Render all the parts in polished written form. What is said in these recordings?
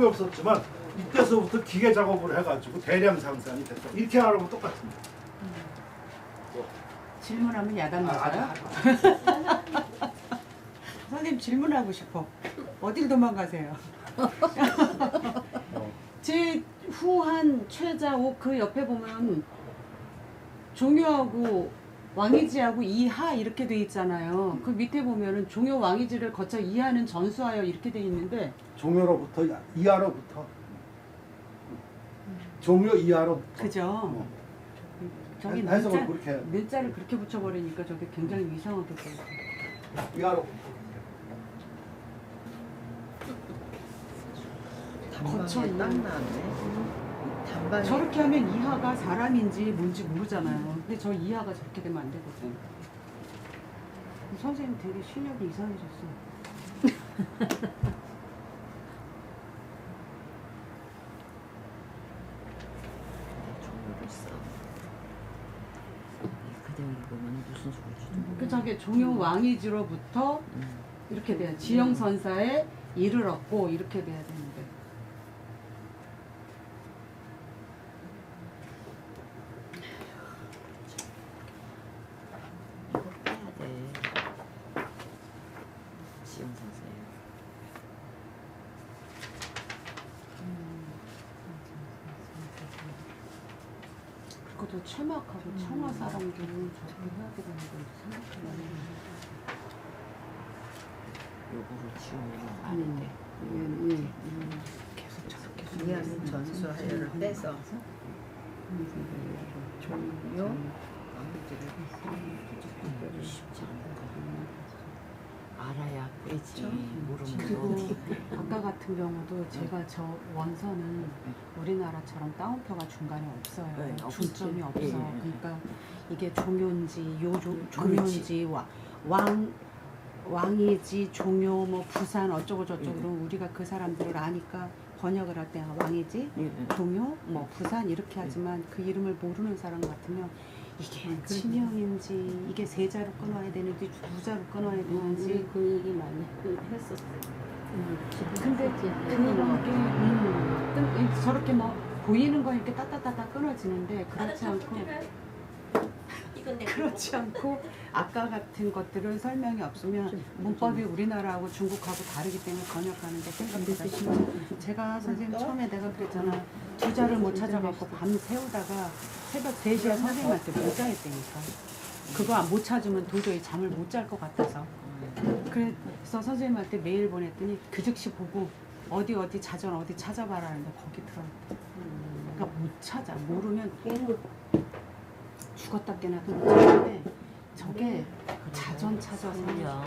없었지만 이때서부터 기계 작업을 해가지고 대량 생산이 됐다. 이렇게 하라고 똑같습니다. 질문하면 야단 맞아요? 선생님 질문하고 싶어. 어딜 도망가세요? 제 후한 최자옥 그 옆에 보면 종효하고 왕이지하고 이하 이렇게 돼 있잖아요. 그 밑에 보면은 종효 왕이지를 거쳐 이하는 전수하여 이렇게 돼 있는데 종효로부터 이하로부터 종효 이하로부터 그죠? 저기 해석을 그렇게 문자를 그렇게 붙여버리니까 저게 굉장히 이상하게 돼요. 이하로부터 단방에 딱 나왔네. 단방에 저렇게 하면 이하가 사람인지 뭔지 모르잖아요. 근데 저 이하가 저렇게 되면 안 되거든. 선생님 되게 실력이 이상해졌어. 종료를 써. 그대로 읽으면 무슨 소리지? 그 저게 종효 왕이지로부터 이렇게 돼요. 지영선사에 이를 얻고 이렇게 돼야 되는데. 이거 빼야 돼. 지영 선생. 그것도 최막하고 청화 사람들은 저렇게 해야 되는 건지 생각해요. 요거를 지우면 아닌데. 아닌데. 계속 저렇게 이하는 전수하여를 떼서 종료 왕들을 쉽지 않은 거. 알아야 빼지. 그리고 모르면 아까 같은 경우도 제가 저 원서는 우리나라처럼 따옴표가 중간에 없어요. 네, 중점이 없어. 없지. 예, 예. 그러니까 이게 종묘인지 종묘인지 왕이지 종묘 뭐 부산 어쩌고 저쩌고 우리가 그 사람들을 아니까 번역을 할 때 왕이지 종묘 뭐 부산 이렇게 하지만 그 이름을 모르는 사람 같으면 이게 친형인지 이게 세 자로 끊어야 되는지 두 자로 끊어야 되는지 그 얘기 많이 했었어요. 근데 그런 게 저렇게 뭐 보이는 건 이렇게 따따따따 끊어지는데 그렇지 않고 아까 같은 것들은 설명이 없으면 문법이 우리나라하고 중국하고 다르기 때문에 번역하는데 생각보다 심해요. 제가 선생님 처음에 내가 그랬잖아. 두 자를 못 찾아갖고 밤 새우다가 새벽 3시에 선생님한테 문자했다니까. 그거 못 찾으면 도저히 잠을 못 잘 것 같아서. 그래서 선생님한테 메일 보냈더니 그 즉시 보고 어디 자전 어디 찾아봐라 하는데 거기 들어있대. 그러니까 못 찾아. 모르면 죽었다 깨나도 못 찾는데 저게 자전 찾아서 설령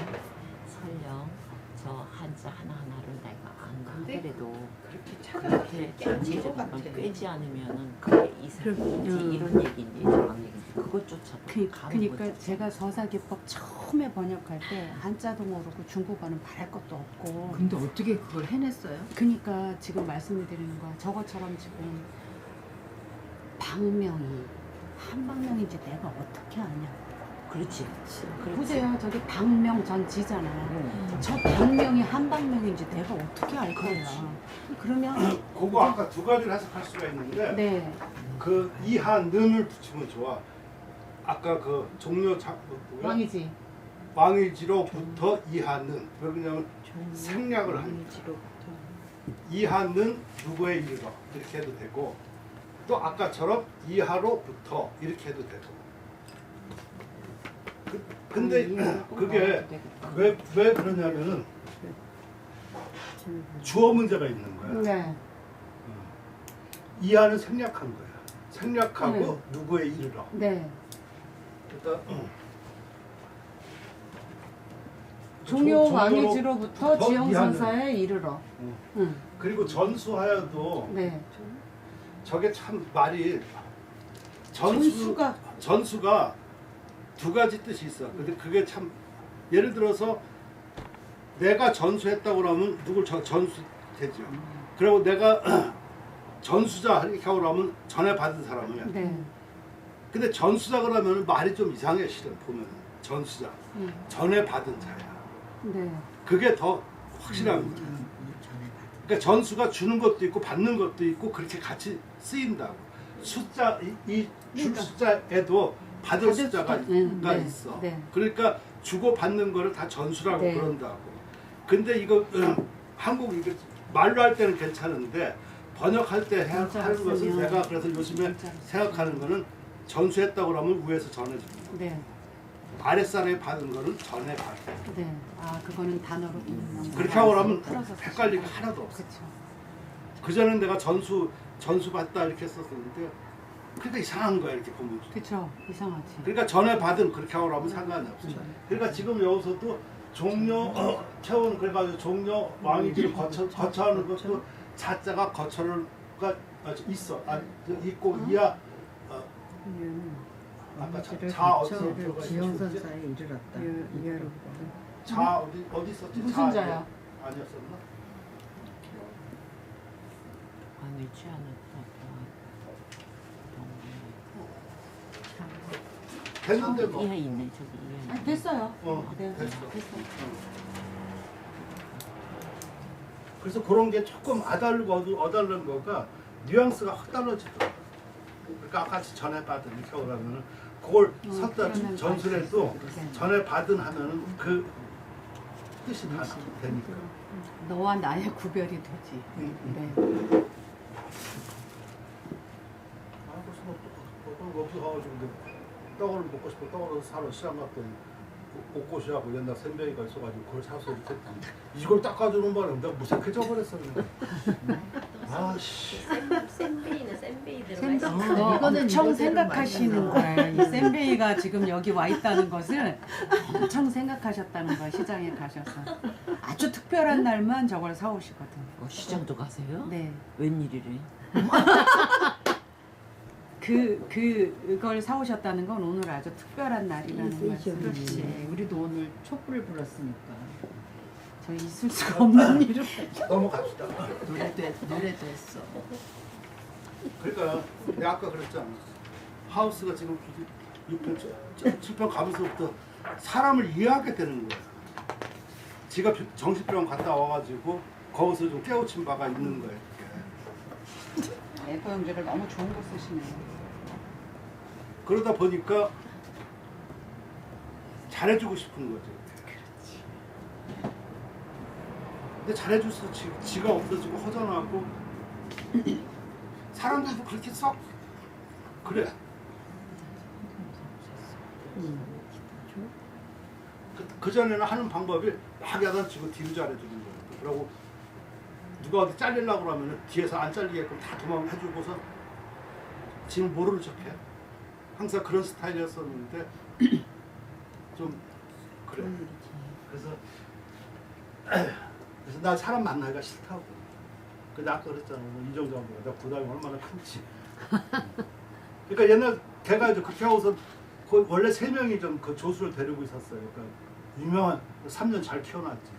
저 한자 하나하나를 내가 안 가더라도 그렇게 전체적으로 꿰지 않으면은 그게 이슬인지 이런 얘기인지 저런 얘기인지 그것조차 그러니까 제가 서사기법 처음에 번역할 때 한자도 모르고 중국어는 말할 것도 없고 근데 어떻게 그걸 해냈어요? 그러니까 지금 말씀드리는 거야. 저것처럼 지금 방명이 한방명인지 내가 어떻게 아냐. 그렇지. 보세요. 저기 방명전지잖아요. 저 방명이 한방명인지 내가 어떻게 알 거야. 그러면 그거 아까 두 가지를 해석할 수가 있는데 네. 그 이하는을 붙이면 좋아. 아까 그 종료 왕이지. 왕이지로부터 이하는 왜 그러냐면 생략을 하니까 이하는 누구에 이르러 이렇게 해도 되고 또 아까처럼 이하로부터 이렇게 해도 되고 근데 그게 왜 그러냐면은 주어 문제가 있는 거야. 네. 이하는 생략한 거야. 생략하고 네. 누구에 이르러. 네. 일단 종효 왕이지로부터 지영선사에 이르러. 응. 그리고 전수하여도 네. 저게 참 말이 전수가 두 가지 뜻이 있어. 근데 그게 참 예를 들어서 내가 전수했다고 그러면 누굴 전수되죠. 그리고 내가 전수자 이렇게 하고 그러면 전해받은 사람이야. 네. 근데 전수자 그러면 말이 좀 이상해 실은 보면 전수자 전해받은 자야. 네. 그게 더 확실합니다. 전에 받은 그러니까 전수가 주는 것도 있고 받는 것도 있고 그렇게 같이 쓰인다고. 숫자 이 줄 그러니까. 숫자에도 받을 숫자가 네, 있어. 네. 그러니까 주고 받는 거를 다 전수라고 네. 그런다고. 근데 이거 한국 이거 말로 할 때는 괜찮은데 번역할 때 하는 것은 쓰면 내가 그래서 요즘에 문자로 생각하는 거는 전수했다고 그러면 위에서 전해줍니다. 네. 아랫사람이 받은 거는 전해받아. 네. 아 그거는 단어로 그렇게 하고 나면 풀어서 헷갈리기 하나도 없어. 그렇죠. 그전엔 내가 전수 받다 이렇게 했었는데 그러니까 이상한 거야 이렇게 보면. 그렇죠. 이상하지. 그러니까 전해받은 그렇게 하고 나면 상관이 없어. 그러니까 지금 여기서도 종료 채운 그래가지고 종료 왕이지를 거처하는 것도 자자가 거처가 있어. 있고 이야. 아까 자 어디서 들어가 있지? 지형선사에 이르렀다. 이하로 자 어디 있었지? 무슨 자야? 아니었었나? 왕이 취하는 됐는데 뭐. 이해 있네 저기 이해. 아니, 됐어요. 네, 됐어. 됐어요. 그래서 그런 게 조금 어달른 거가 뉘앙스가 확 달라지더라고요. 그러니까 아까 전해받은 이렇게 그러면은 그걸 섰다 그러면 전술해도 알겠어요. 전해받은 하면은 그 뜻이 다 되니까. 너와 나의 구별이 되지. 네. 아, 그래서 뭐 여기서 가가지고 떡을 먹고 싶어 떡을 사러 시장 갔더니 옷꽃이하고 옛날 샌베이가 있어가지고 그걸 사서 이렇게 이걸 닦아주는 바람에 내가 무색해져 버렸어 그냥. 아씨. 센베이는 센베이 들어가 센베이. 있어. 너 이거는 엄청 이거대로 생각하시는 만드는 거예요. 이 샌베이가 지금 여기 와 있다는 것을 엄청 생각하셨다는 거야. 시장에 가셔서 아주 특별한 날만 저걸 사오시거든. 시장도 가세요? 네. 웬일이래? 그걸 사오셨다는 건 오늘 아주 특별한 날이라는 말씀. 그렇지. 우리도 오늘 촛불을 불었으니까. 저희 있을 수가 없는 일을. 넘어갑시다. 노래도 했어. 그러니까 내가 아까 그랬잖아. 하우스가 지금 6편, 7편 가면서부터 사람을 이해하게 되는 거야. 지가 정신병 갔다 와가지고 거기서 좀 깨우친 바가 있는 거야. 이렇게. 에코 형제를 너무 좋은 거 쓰시네요. 그러다 보니까 잘해주고 싶은 거지. 근데 잘해줘서 지가 없어지고 허전하고 사람들도 그렇게 썩 그래. 그 전에는 하는 방법이 막 야단치고 뒤로 잘해주는 거예요. 그러고 누가 어디 잘리려고 그러면 뒤에서 안 잘리게끔 다 도망해주고서 지금 모르는 척해. 항상 그런 스타일이었었는데 좀 그래. 그래서 나 사람 만나기가 싫다고. 근데 아까 그랬잖아. 이정재한테 내가 부담이 얼마나 큰지. 그러니까 옛날 걔가 이제 그렇게 하고서 원래 3명이 좀 그 조수를 데리고 있었어요. 그러니까 유명한 3년 잘 키워놨지.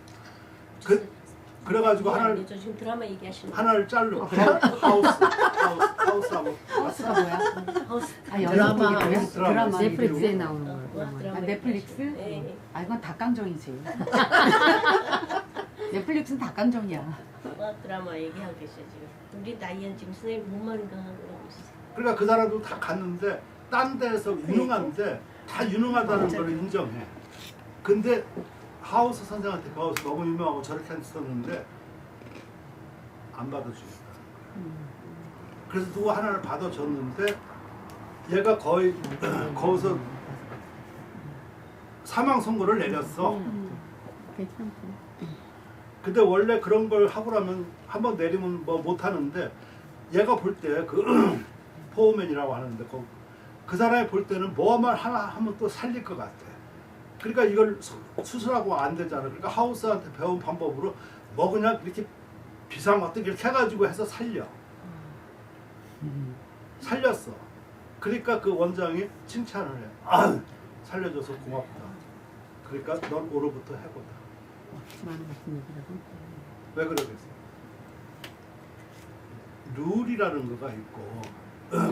그래가지고 아니요, 저 지금 드라마 얘기하시는 거. 하나를 자르고 하우스하고 하우스가 뭐야? 하우스. 아, 드라마, 연예인이고요? 드라마. 넷플릭스에 나오는 거. 아, 넷플릭스? 네. 아 이건 닭강정이지. 넷플릭스는 닭강정이야. 드라마 얘기하고 계셔 지금. 우리 나이엔 지금 선생님 뭔 말인가 하고 있어. 그러니까 그 사람도 다 갔는데 딴 데에서 유능한데 다 유능하다는 걸 인정해. 근데 하우스 선생한테 거기서 너무 유명하고 저렇게 했었는데 안 받아주겠다. 그래서 누구 하나를 받아줬는데 얘가 거의 거기서 사망 선고를 내렸어. 근데 원래 그런 걸 하고 나면 한번 내리면 뭐 못하는데 얘가 볼 때 그 포우맨이라고 하는데 그 사람이 볼 때는 뭐만 하나 하면 또 살릴 것 같아. 그러니까 이걸 수술하고 안 되잖아. 그러니까 하우스한테 배운 방법으로 뭐 그냥 이렇게 비상 어떻게 이렇게 해가지고 해서 살렸어. 그러니까 그 원장이 칭찬을 해. 아, 살려줘서 고맙다. 그러니까 넌 오로부터 해보다. 왜 그러겠어? 룰이라는 거가 있고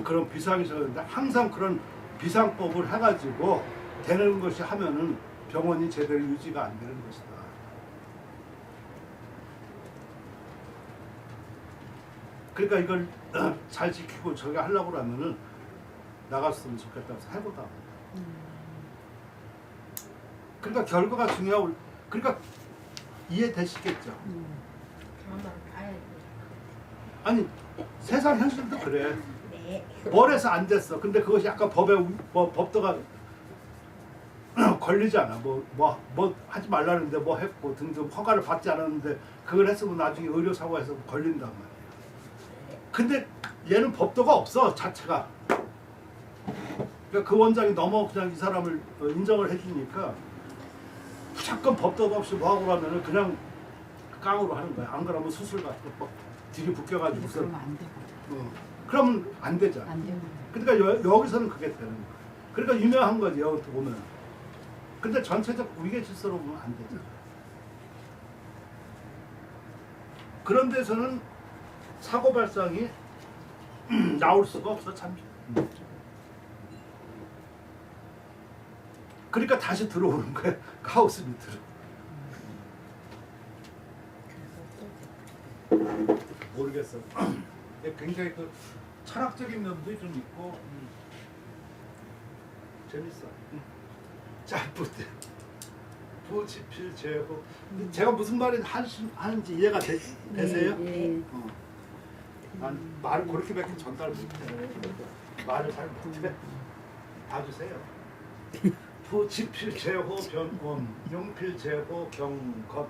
그런 비상이 생겼는데 항상 그런 비상법을 해가지고 되는 것이 하면은 병원이 제대로 유지가 안 되는 것이다. 그러니까 이걸 잘 지키고 저기 하려고 그러면은 나갔으면 좋겠다고 해서 해보다. 그러니까 결과가 중요하고 그러니까 이해되시겠죠? 드라마를 봐야 돼. 아니 세상 현실도 그래. 네. 뭘 해서 안 됐어. 근데 그것이 약간 법도가 걸리잖아. 뭐 하지 말라는데 뭐 했고 등등 허가를 받지 않았는데 그걸 했으면 나중에 의료 사고에서 걸린단 말이야. 근데 얘는 법도가 없어 자체가. 그러니까 그 원장이 너무 그냥 이 사람을 인정을 해주니까 무조건 법도가 없이 뭐 하고 그러면은 그냥 깡으로 하는 거야. 안 그러면 수술 같은 거 뒤로 붙여가지고 그러면 안 되고. 그러면 안 되잖아. 안 되고. 그러니까 여기서는 그게 되는 거야. 그러니까 유명한 거지 여기 보면. 근데 전체적 위계 질서로 보면 안 되잖아. 그런 데서는 사고 발생이 나올 수가 없어 참. 그러니까 다시 들어오는 거야 하우스 밑으로. 모르겠어. 굉장히 그 철학적인 면도 좀 있고 재밌어. 자, 부지필 제고. 제가 무슨 말을 하는지 이해가 되세요? 예. 난 말을 그렇게밖에 전달 못해. 말을 잘 못해. 봐주세요. 부지필 제호 변원 용필 제호 경겁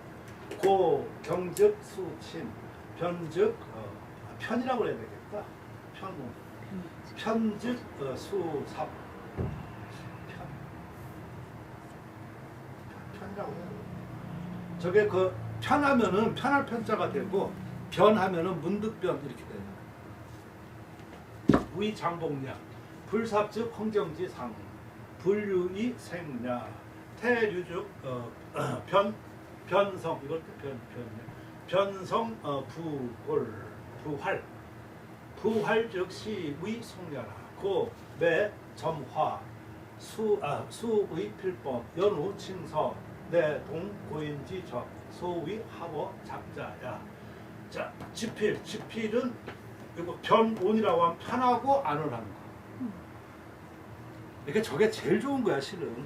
고 경즉 수친 변즉 편이라고 해야 되겠다. 편즉 수삽 편이라고 해요. 저게 그 편하면은 편할 편자가 되고 변하면은 문득변 이렇게 돼요. 위장복량 불삽즉 홍경지상 불유이 생냐 태류즉 변성 이걸 변성 부활 즉 시의 송야라 고매 점화 수의 필법 연우 칭서 내동 고인지 적 소위 하워 작자야. 자 지필은 이거 변온이라고 하면 편하고 안을 하는 거. 그러니까 저게 제일 좋은 거야 실은.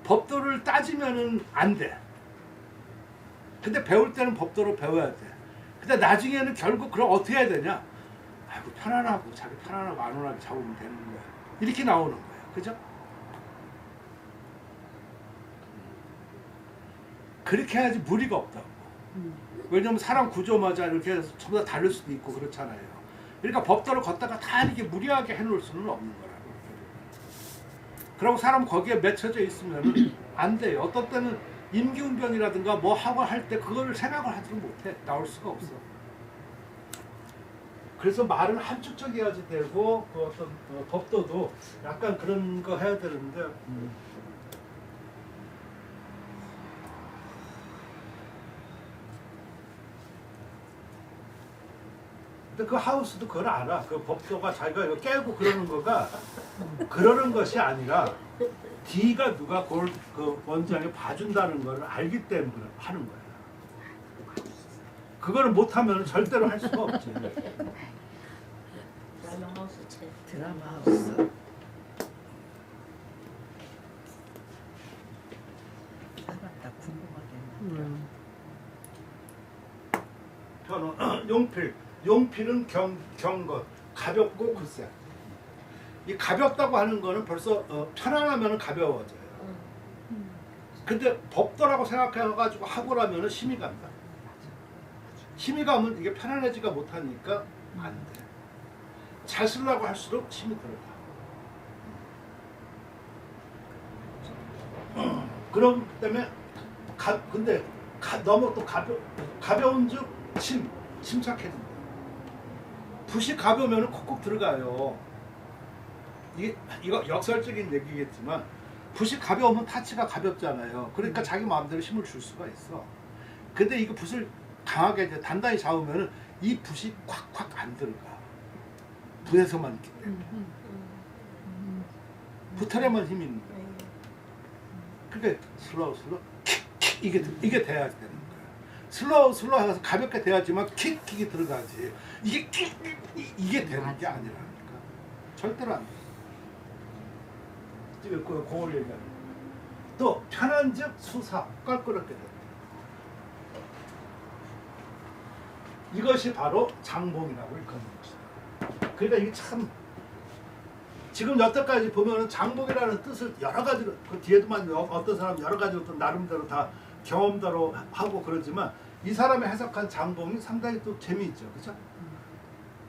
법도를 따지면은 안 돼. 근데 배울 때는 법도로 배워야 돼. 근데 나중에는 결국 그럼 어떻게 해야 되냐? 아이고 편안하고 자기 편안하고 안온하게 잡으면 되는 거야. 이렇게 나오는 거야. 그죠? 그렇게 해야지 무리가 없다고. 왜냐면 사람 구조마저 이렇게 해서 전부 다 다를 수도 있고 그렇잖아요. 그러니까 법도를 걷다가 다 이렇게 무리하게 해놓을 수는 없는 거라고. 그리고 사람 거기에 맺혀져 있으면 안 돼요. 어떤 때는 임기응변이라든가 뭐 하고 할 때 그거를 생각을 하지 못해. 나올 수가 없어. 그래서 말은 함축적이어야지 되고 그 어떤 법도도 약간 그런 거 해야 되는데 근데 그 하우스도 그걸 알아. 그 법도가 자기가 이거 깨고 그러는 것이 아니라 D가 누가 그걸 그 원장에 봐준다는 걸 알기 때문에 하는 거야. 그거를 못하면 절대로 할 수가 없지. 드라마 하우스 책. 드라마 하우스. 알았다 궁금하게. 편어 용필은 경것 가볍고 굳세. 이 가볍다고 하는 거는 벌써 편안하면 가벼워져요. 근데 법도라고 생각해가지고 하고 나면은 힘이 간다. 힘이 가면 이게 편안해지가 못하니까 안 돼. 잘 쓰려고 할수록 힘이 들어가. 그럼 때문에 근데 너무 또 가벼운즉 침착해진다. 붓이 가벼우면 콕콕 들어가요. 이거 역설적인 얘기겠지만 붓이 가벼우면 타치가 가볍잖아요. 그러니까 자기 마음대로 힘을 줄 수가 있어. 근데 이거 붓을 강하게 이제 단단히 잡으면 이 붓이 콱콱 안 들어가. 붓에서만 있기 때문에. 붓털에만 힘이 있는 거야. 그러니까 슬로우 이게 돼야 되는 거야. 슬로우 해서 가볍게 돼야지만 킥이 들어가지. 이게 이게 되는 게 아니라니까. 절대로 안 돼. 지금 그 공을 얘기하는. 또 편한즉 수사 껄끄럽게 된다. 이것이 바로 장봉이라고 일컫는 것이다. 그러니까 이게 참 지금 여태까지 보면은 장봉이라는 뜻을 여러 가지로 그 뒤에도만 어떤 사람 여러 가지로 또 나름대로 다 경험대로 하고 그러지만 이 사람이 해석한 장봉이 상당히 또 재미있죠, 그렇죠?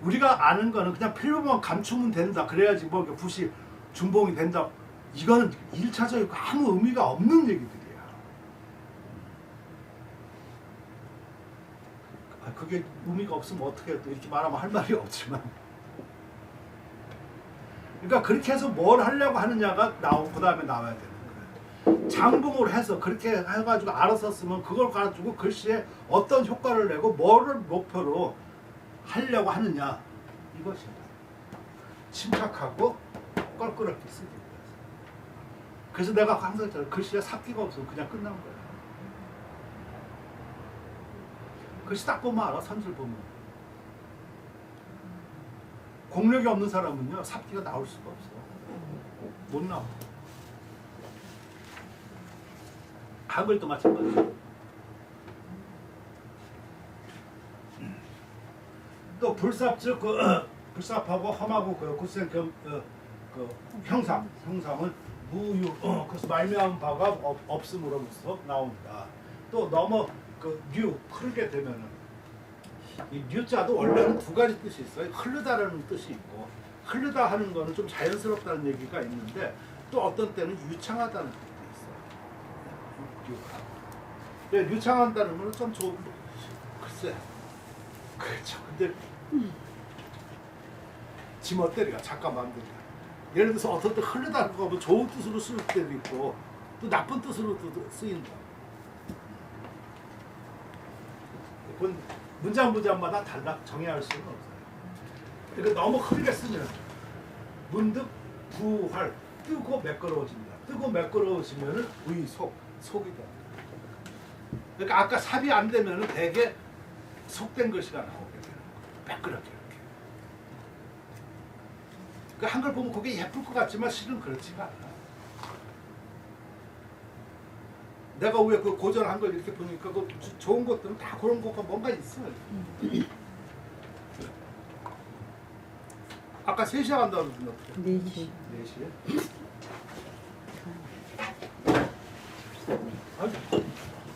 우리가 아는 거는 그냥 필요만 감추면 된다. 그래야지 뭐 붓이 중봉이 된다. 이거는 1차적이고 아무 의미가 없는 얘기들이야. 그게 의미가 없으면 어떻게 또 이렇게 말하면 할 말이 없지만. 그러니까 그렇게 해서 뭘 하려고 하느냐가 그 다음에 나와야 되는 거예요. 장봉으로 해서 그렇게 해가지고 알아서 쓰면 그걸 가지고 글씨에 어떤 효과를 내고 뭐를 목표로 하려고 하느냐 이것입니다. 침착하고 껄끄럽게 쓰기 위해서. 그래서 내가 항상 글씨에 삭기가 없으면 그냥 끝난 거야. 글씨 딱 보면 알아. 선질 보면. 공력이 없는 사람은요 삭기가 나올 수가 없어. 못 나와. 한글도 마찬가지고. 또 불삽,즉 불삽하고 험하고 그 굳센 그 형상은 무유 그래서 말미암은 바가 없음으로부터 나온다. 또 너무 그 흐르게 되면은 이 류자도 원래는 두 가지 뜻이 있어요. 흐르다라는 뜻이 있고 흐르다 하는 거는 좀 자연스럽다는 얘기가 있는데 또 어떤 때는 유창하다는 뜻도 있어요. 유가. 유창한다는 거는 좀 좋은 글쎄 그렇죠. 근데 지멋대로야 작가 마음대로. 예를 들어서 어떤 때 흐르다는 거 뭐 좋은 뜻으로 쓸 때도 있고 또 나쁜 뜻으로도 쓰인다. 그건 문장마다 달라 정의할 수는 없어요. 그러니까 너무 흐르게 쓰면 문득 부활 뜨고 매끄러워집니다. 뜨고 매끄러워지면은 속이 됩니다. 그러니까 아까 삽이 안 되면은 되게 속된 글씨가 나오게 되는 거예요. 매끄럽게 이렇게. 그 한글 보면 그게 예쁠 것 같지만 실은 그렇지가 않아. 내가 왜 그 고전 한글 이렇게 보니까 그 좋은 것들은 다 그런 것과 뭔가 있어요. 아까 3시에 간다고 그러는데 어떻게? 4시. 4시에? 아니,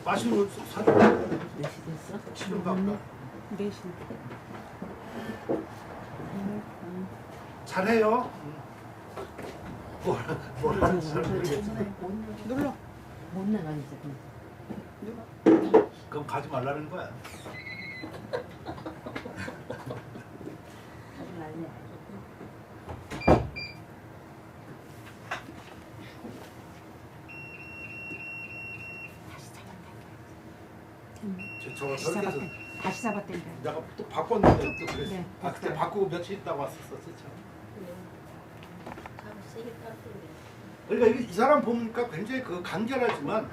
맛있는 걸 사줘. 몇 시 됐어? 지금 갈까? 4시. 잘해요. 뭘 하는지 잘 모르겠지만. 눌러. 못 나가겠어. 그럼 가지 말라는 거야. 저렇게 해서 다시 잡았댄다. 내가 또 바꿨는데 또 그랬어. 네, 그때 됐어요. 바꾸고 며칠 있다가 왔었어. 참. 가고 세게 깎는데. 그러니까 이 사람 보니까 굉장히 그 간결하지만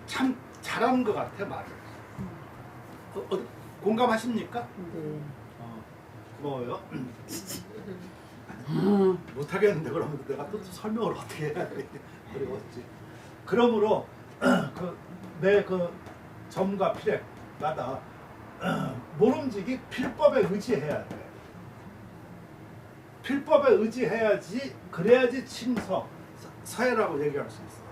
참 잘하는 것 같아 말을. 공감하십니까? 네. 고마워요. 못하겠는데 그러면 내가 또 설명을 어떻게 해야 돼? 어려웠지. 그러므로 내 그 점과 필액마다 모름지기 필법에 의지해야 돼. 필법에 의지해야지 그래야지 침서 서해라고 얘기할 수 있어.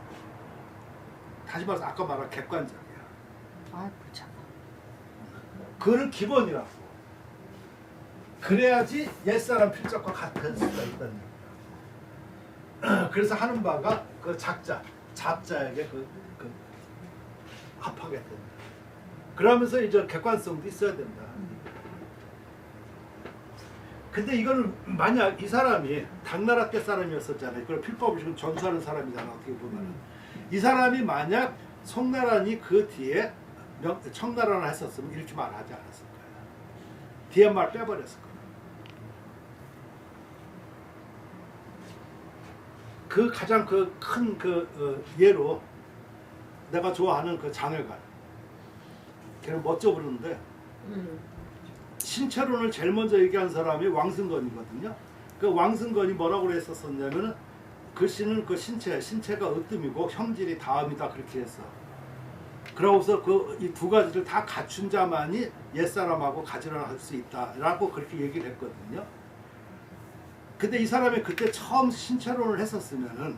다시 말해서 아까 말한 객관적이야. 아, 참. 그를 기본이라고. 그래야지 옛사람 필적과 같을 수가 있다는 얘기야. 그래서 하는 바가 그 잡자에게 그 합하게 된다. 그러면서 이제 객관성도 있어야 된다. 근데 이거는 만약 이 사람이 당나라 때 사람이었었잖아요. 그걸 필법을 지금 전수하는 사람이잖아. 어떻게 보면 이 사람이 만약 송나라니 그 뒤에 청나라나 했었으면 이렇게 말하지 않았을 거야. 뒤에 말 빼버렸을 거야. 그 가장 그 큰 예로 내가 좋아하는 그 장외관. 걔는 멋져 부르는데 신체론을 제일 먼저 얘기한 사람이 왕승건이거든요. 그 왕승건이 뭐라고 했었냐면은 글씨는 그 신체가 으뜸이고 형질이 다음이다 그렇게 했어. 그러고서 그 이 두 가지를 다 갖춘 자만이 옛사람하고 가지런할 할 수 있다라고 그렇게 얘기를 했거든요. 근데 이 사람이 그때 처음 신체론을 했었으면은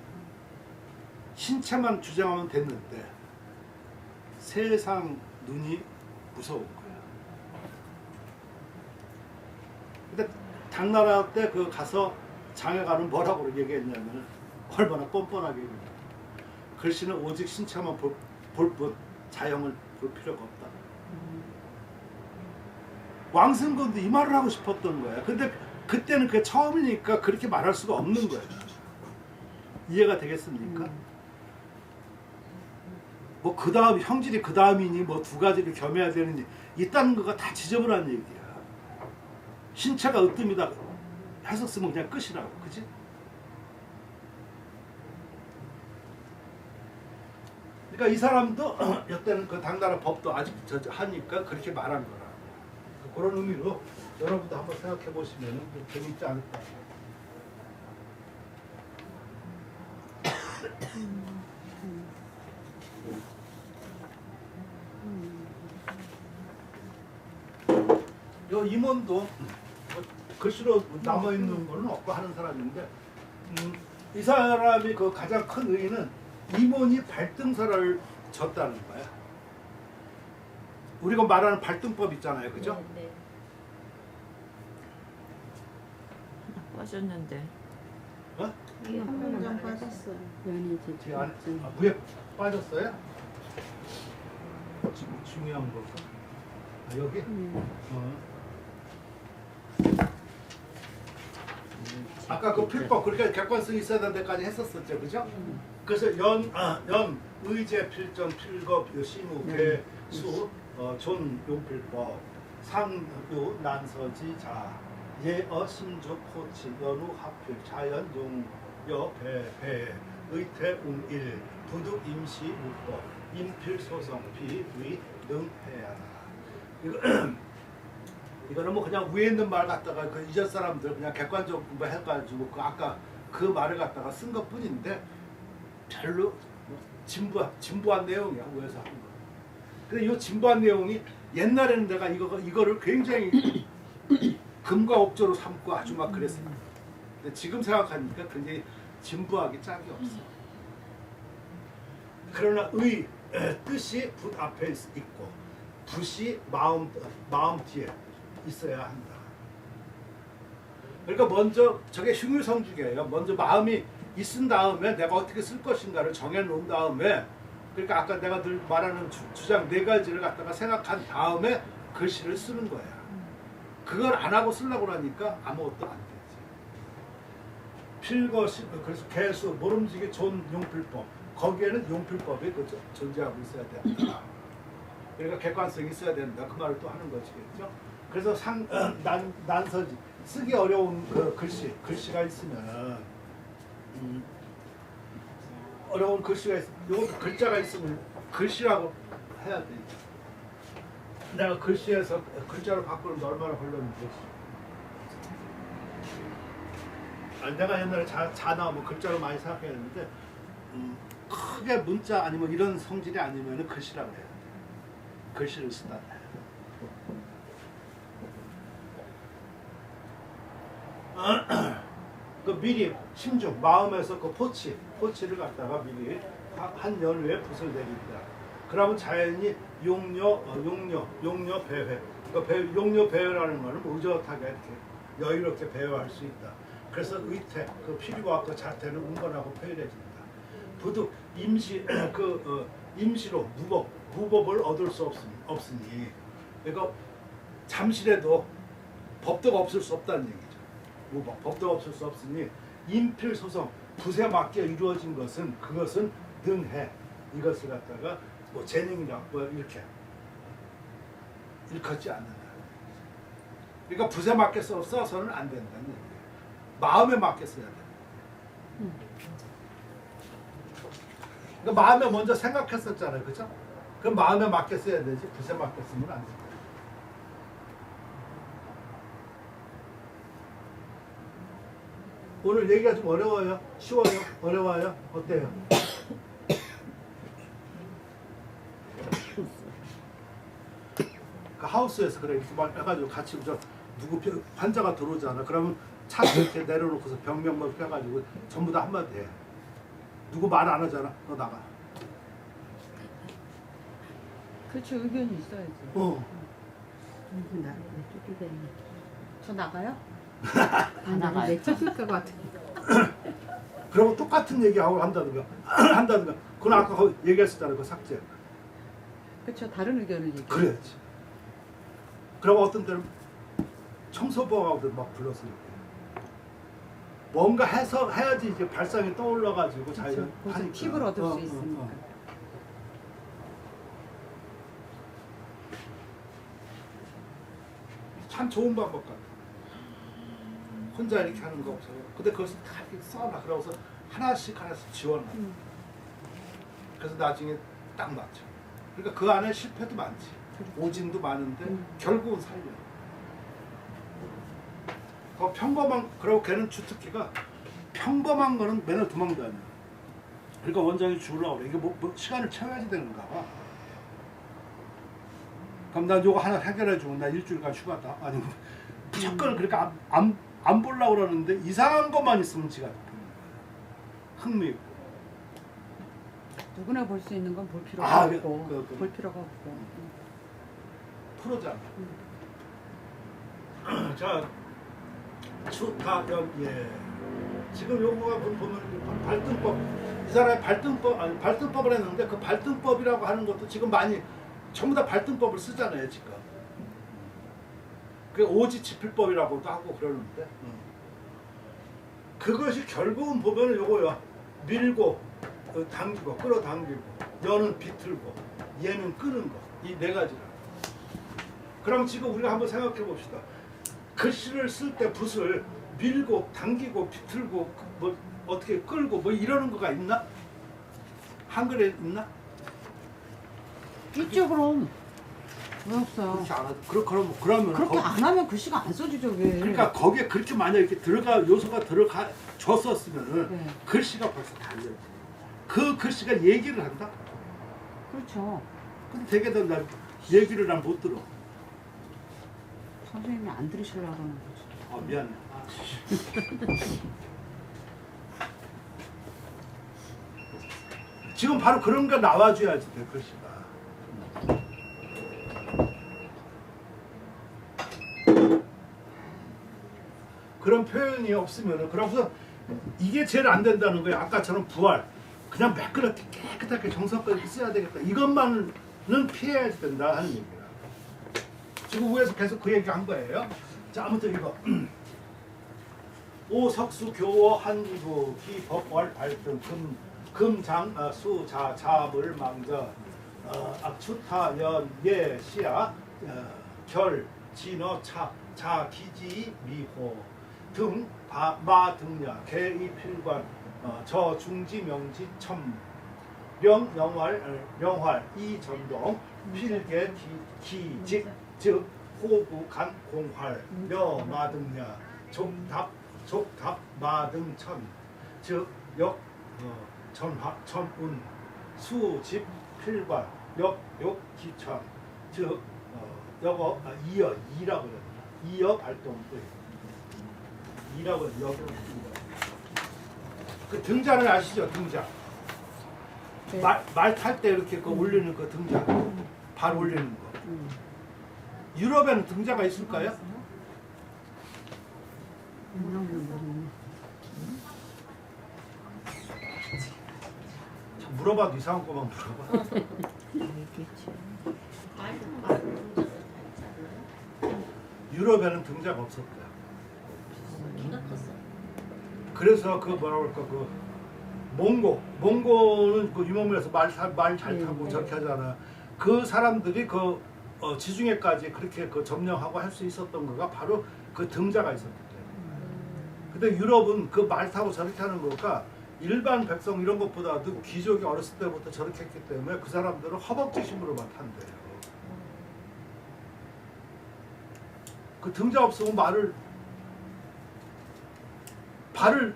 신체만 주장하면 됐는데 세상 눈이 무서운 거야. 근데 당나라 때 그 가서 장애가는 뭐라고 얘기했냐면 얼마나 뻔뻔하게 얘기했냐. 글씨는 오직 신체만 볼 뿐 자형을 볼 필요가 없다. 왕승건도 이 말을 하고 싶었던 거야. 근데 그때는 그게 처음이니까 그렇게 말할 수가 없는 거야. 이해가 되겠습니까? 뭐 그 다음 형질이 그 다음이니 뭐 두 가지를 겸해야 되느니 이딴 거가 다 지저분한 얘기야. 신체가 으뜸이다 했었으면 그냥 끝이라고, 그지? 그러니까 이 사람도 이때는 그 당나라 법도 아직 하니까 그렇게 말한 거라. 그런 의미로 여러분도 한번 생각해 보시면 재밌지 않을까. 요 임원도 뭐 글씨로 남아 있는 거는 없고 하는 사람인데 이 사람이 그 가장 큰 의의는 임원이 발등설을 졌다는 거야. 우리가 말하는 발등법 있잖아요, 그죠? 네. 빠졌는데. 어? 한 문장 빠졌어요. 연희지. 제 안에 위에 빠졌어요? 지금 중요한 거. 여기? 아까 그 필법 그렇게 객관성이 있어야 되는 데까지 했었었죠, 그죠? 그래서 연 의제 필정 필겁 시무 배수 존 용필법 상요 난서지 자 예어 심조 코치 연우 합필 자연 용여 배 의태 웅일 부득 임시 물법 인필 소성 비위 능해야나. 이거는 뭐 그냥 위에 있는 말 갖다가 그 이전 사람들 그냥 객관적으로 해가지고 그 아까 그 말을 갖다가 쓴 것뿐인데 별로 뭐 진부한 내용이야. 위에서 하는 거. 근데 이 진부한 내용이 옛날에는 내가 이거를 굉장히 금과 옥조로 삼고 아주 막 그랬어요. 근데 지금 생각하니까 굉장히 진부하기 짝이 없어. 그러나 의 뜻이 붓 앞에 있고 붓이 마음 뒤에 있어야 한다. 그러니까 먼저 저게 흉유성주계예요. 먼저 마음이 있은 다음에 내가 어떻게 쓸 것인가를 정해놓은 다음에, 그러니까 아까 내가 늘 말하는 주장 네 가지를 갖다가 생각한 다음에 글씨를 쓰는 거야. 그걸 안 하고 쓰려고 하니까 아무것도 안 되지. 필거시 그래서 개수 모름지기 존 용필법, 거기에는 용필법이 존재하고 있어야 된다. 그러니까 객관성이 있어야 된다. 그 말을 또 하는 것이겠죠. 그래서 난서지 쓰기 어려운 그 글씨가 있으면 어려운 글씨가 요것도 글자가 있으면 글씨라고 해야 돼. 내가 글씨에서 글자로 바꾸는데 얼마나 걸렸는지. 내가 옛날에 자 나오면 글자로 많이 생각했는데 크게 문자 아니면 이런 성질이 아니면 글씨라고 해야 돼. 글씨를 쓰다. 그 미리 심중 마음에서 그 포치를 갖다가 미리 한 연후에 붓을 내린다. 그러면 자연히 용녀 배회. 그 용녀 배회라는 말은 의젓하게 이렇게 여유롭게 배회할 수 있다. 그래서 의태 그 필요와 그 자태는 운건하고 표현해진다. 부득 임시로 무법을 얻을 수 없으니, 그러니까 잠시라도 법도가 없을 수 없다는 얘기죠. 법도가 없을 수 없으니 인필소성 붓에 맞게 이루어진 것은 그것은 능해. 이것을 갖다가 뭐 재능이나 뭐 이렇게 일컫지 않는다. 그러니까 붓에 맞게 써서는 안 된다는 얘기예요. 마음에 맞게 써야 된다. 그러니까 마음에 먼저 생각했었잖아요, 그죠? 그 마음에 맞게 써야 되지 붓에 맞게 쓰면 안 돼. 오늘 얘기가 좀 어려워요? 쉬워요? 어려워요? 어때요? 그 하우스에서 그래 이렇게 막 해가지고 같이 저 누구 환자가 들어오잖아. 그러면 차 이렇게 내려놓고서 병명만 해가지고 전부 다 한마디 해. 누구 말 안 하잖아. 너 나가. 그렇죠. 의견이 있어야지. 저 나가요? 다 나가요. 내 쫓길 것 같아. 그러고 똑같은 얘기하고 한다든가 한다든가. 그건 아까 거기 얘기했었잖아. 그 삭제. 그렇죠. 다른 의견을 얘기해. 그래야지. 그러고 어떤 때는 청소부하고도 막 불러서 이렇게 뭔가 해서 해야지 이제 발상이 떠올라가지고 자기가 거기서 하니까. 팁을 얻을 수 있으니까. 참 좋은 방법 같아. 혼자 이렇게 하는 거 없어요. 근데 그것을 다 이렇게 써놔. 그러고서 하나씩 지워놔. 그래서 나중에 딱 맞죠. 그러니까 그 안에 실패도 많지. 오진도 많은데 결국은 살려. 그 평범한, 그리고 걔는 주특기가 평범한 거는 맨날 도망다녀. 그러니까 원장이 주려고 그래. 이게 뭐 시간을 채워야지 되는가 봐. 그럼 난 요거 하나 해결해 주면 나 일주일간 휴가다. 아니 무조건 그렇게 안 보려고 그러는데 이상한 것만 있으면 지가 흥미 있고. 누구나 볼 수 있는 건 볼 필요가 아, 없고 그. 볼 필요가 없고. 프로잖아. 자, 추타연 예. 지금 요거가 보면 발등법 이 사람이 발등법을 했는데 그 발등법이라고 하는 것도 지금 많이 전부 다 발등법을 쓰잖아요 지금. 그 오지치필법이라고도 하고 그러는데 그것이 결국은 보면은 요거야. 밀고 당기고 끌어당기고 여는 비틀고 얘는 끄는 거 이 네 가지라. 그럼 지금 우리가 한번 생각해 봅시다. 글씨를 쓸 때 붓을 밀고 당기고 비틀고 뭐 어떻게 끌고 뭐 이러는 거가 있나? 한글에 있나? 있죠 그럼. 왜 없어요? 그렇게 안 하죠. 그러면 그렇게 안 하면 글씨가 안 써지죠 왜? 그러니까 거기에 그렇게 만약 이렇게 요소가 들어가 줬었으면은 네. 글씨가 벌써 달려. 그 글씨가 얘기를 한다. 그렇죠. 근데 대개들 난 얘기를 난 못 들어. 선생님이 안 들으시려고 그러는 거죠. 아 미안해. 지금 바로 그런 거 나와줘야지 내 글씨가. 그런 표현이 없으면은 그러고서 이게 제일 안 된다는 거예요. 아까처럼 부활 그냥 매끄럽게 깨끗하게 정성껏 이렇게 써야 되겠다. 이것만은 피해야 된다 하는 얘기야. 지금 위에서 계속 그 얘기 한 거예요. 자 아무튼 이거 오석수 교어 한부 기법월 발등 금장 수자 자물 망저 악추타 연예 시야 결 진어 자 기지 미호 등 마등야 개의 필관 저중지 명지 첨령 영활 이전동 필계 기직 즉 호구 간 공활 여 마등야 족답 마등천 즉 역 천운 수집 필관 역욕 기천 즉 여거 이라고 그래요. 이어 발동도 이라고 여기 그 등잔을 아시죠? 등잔. 네. 말 탈 때 이렇게 그 올리는 그 등잔. 발 올리는 거. 유럽에는 등자가 있을까요? 물어봐도 이상한 것만 물어봐. 있겠지. 유럽에는 등자가 없었대요. 키가 컸어. 그래서 그 뭐라 그럴까 그 몽고는 그 유목민에서 말 잘 타고 저렇게 하잖아. 그 사람들이 그 지중해까지 그렇게 그 점령하고 할 수 있었던 거가 바로 그 등자가 있었기 때문에. 근데 유럽은 그 말 타고 저렇게 하는 거가 일반 백성 이런 것보다도 귀족이 어렸을 때부터 저렇게 했기 때문에 그 사람들은 허벅지심으로만 탄대요. 그 등자 없으면 발을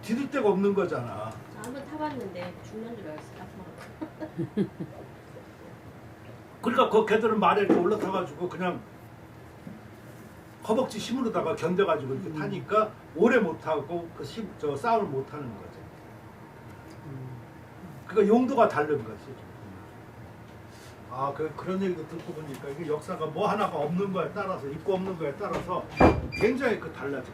디딜 데가 없는 거잖아. 저 한번 타봤는데 죽는 줄 알았어. 딱 봐도. 그러니까 그 걔들은 말에 이렇게 올라타가지고 그냥 허벅지 힘으로다가 견뎌가지고 이렇게 타니까 오래 못하고 저 싸움을 못하는 거지. 그러니까 용도가 다른 거지. 그런 얘기도 듣고 보니까 이게 역사가 뭐 하나가 없는 거에 따라서 있고 없는 거에 따라서 굉장히 달라져.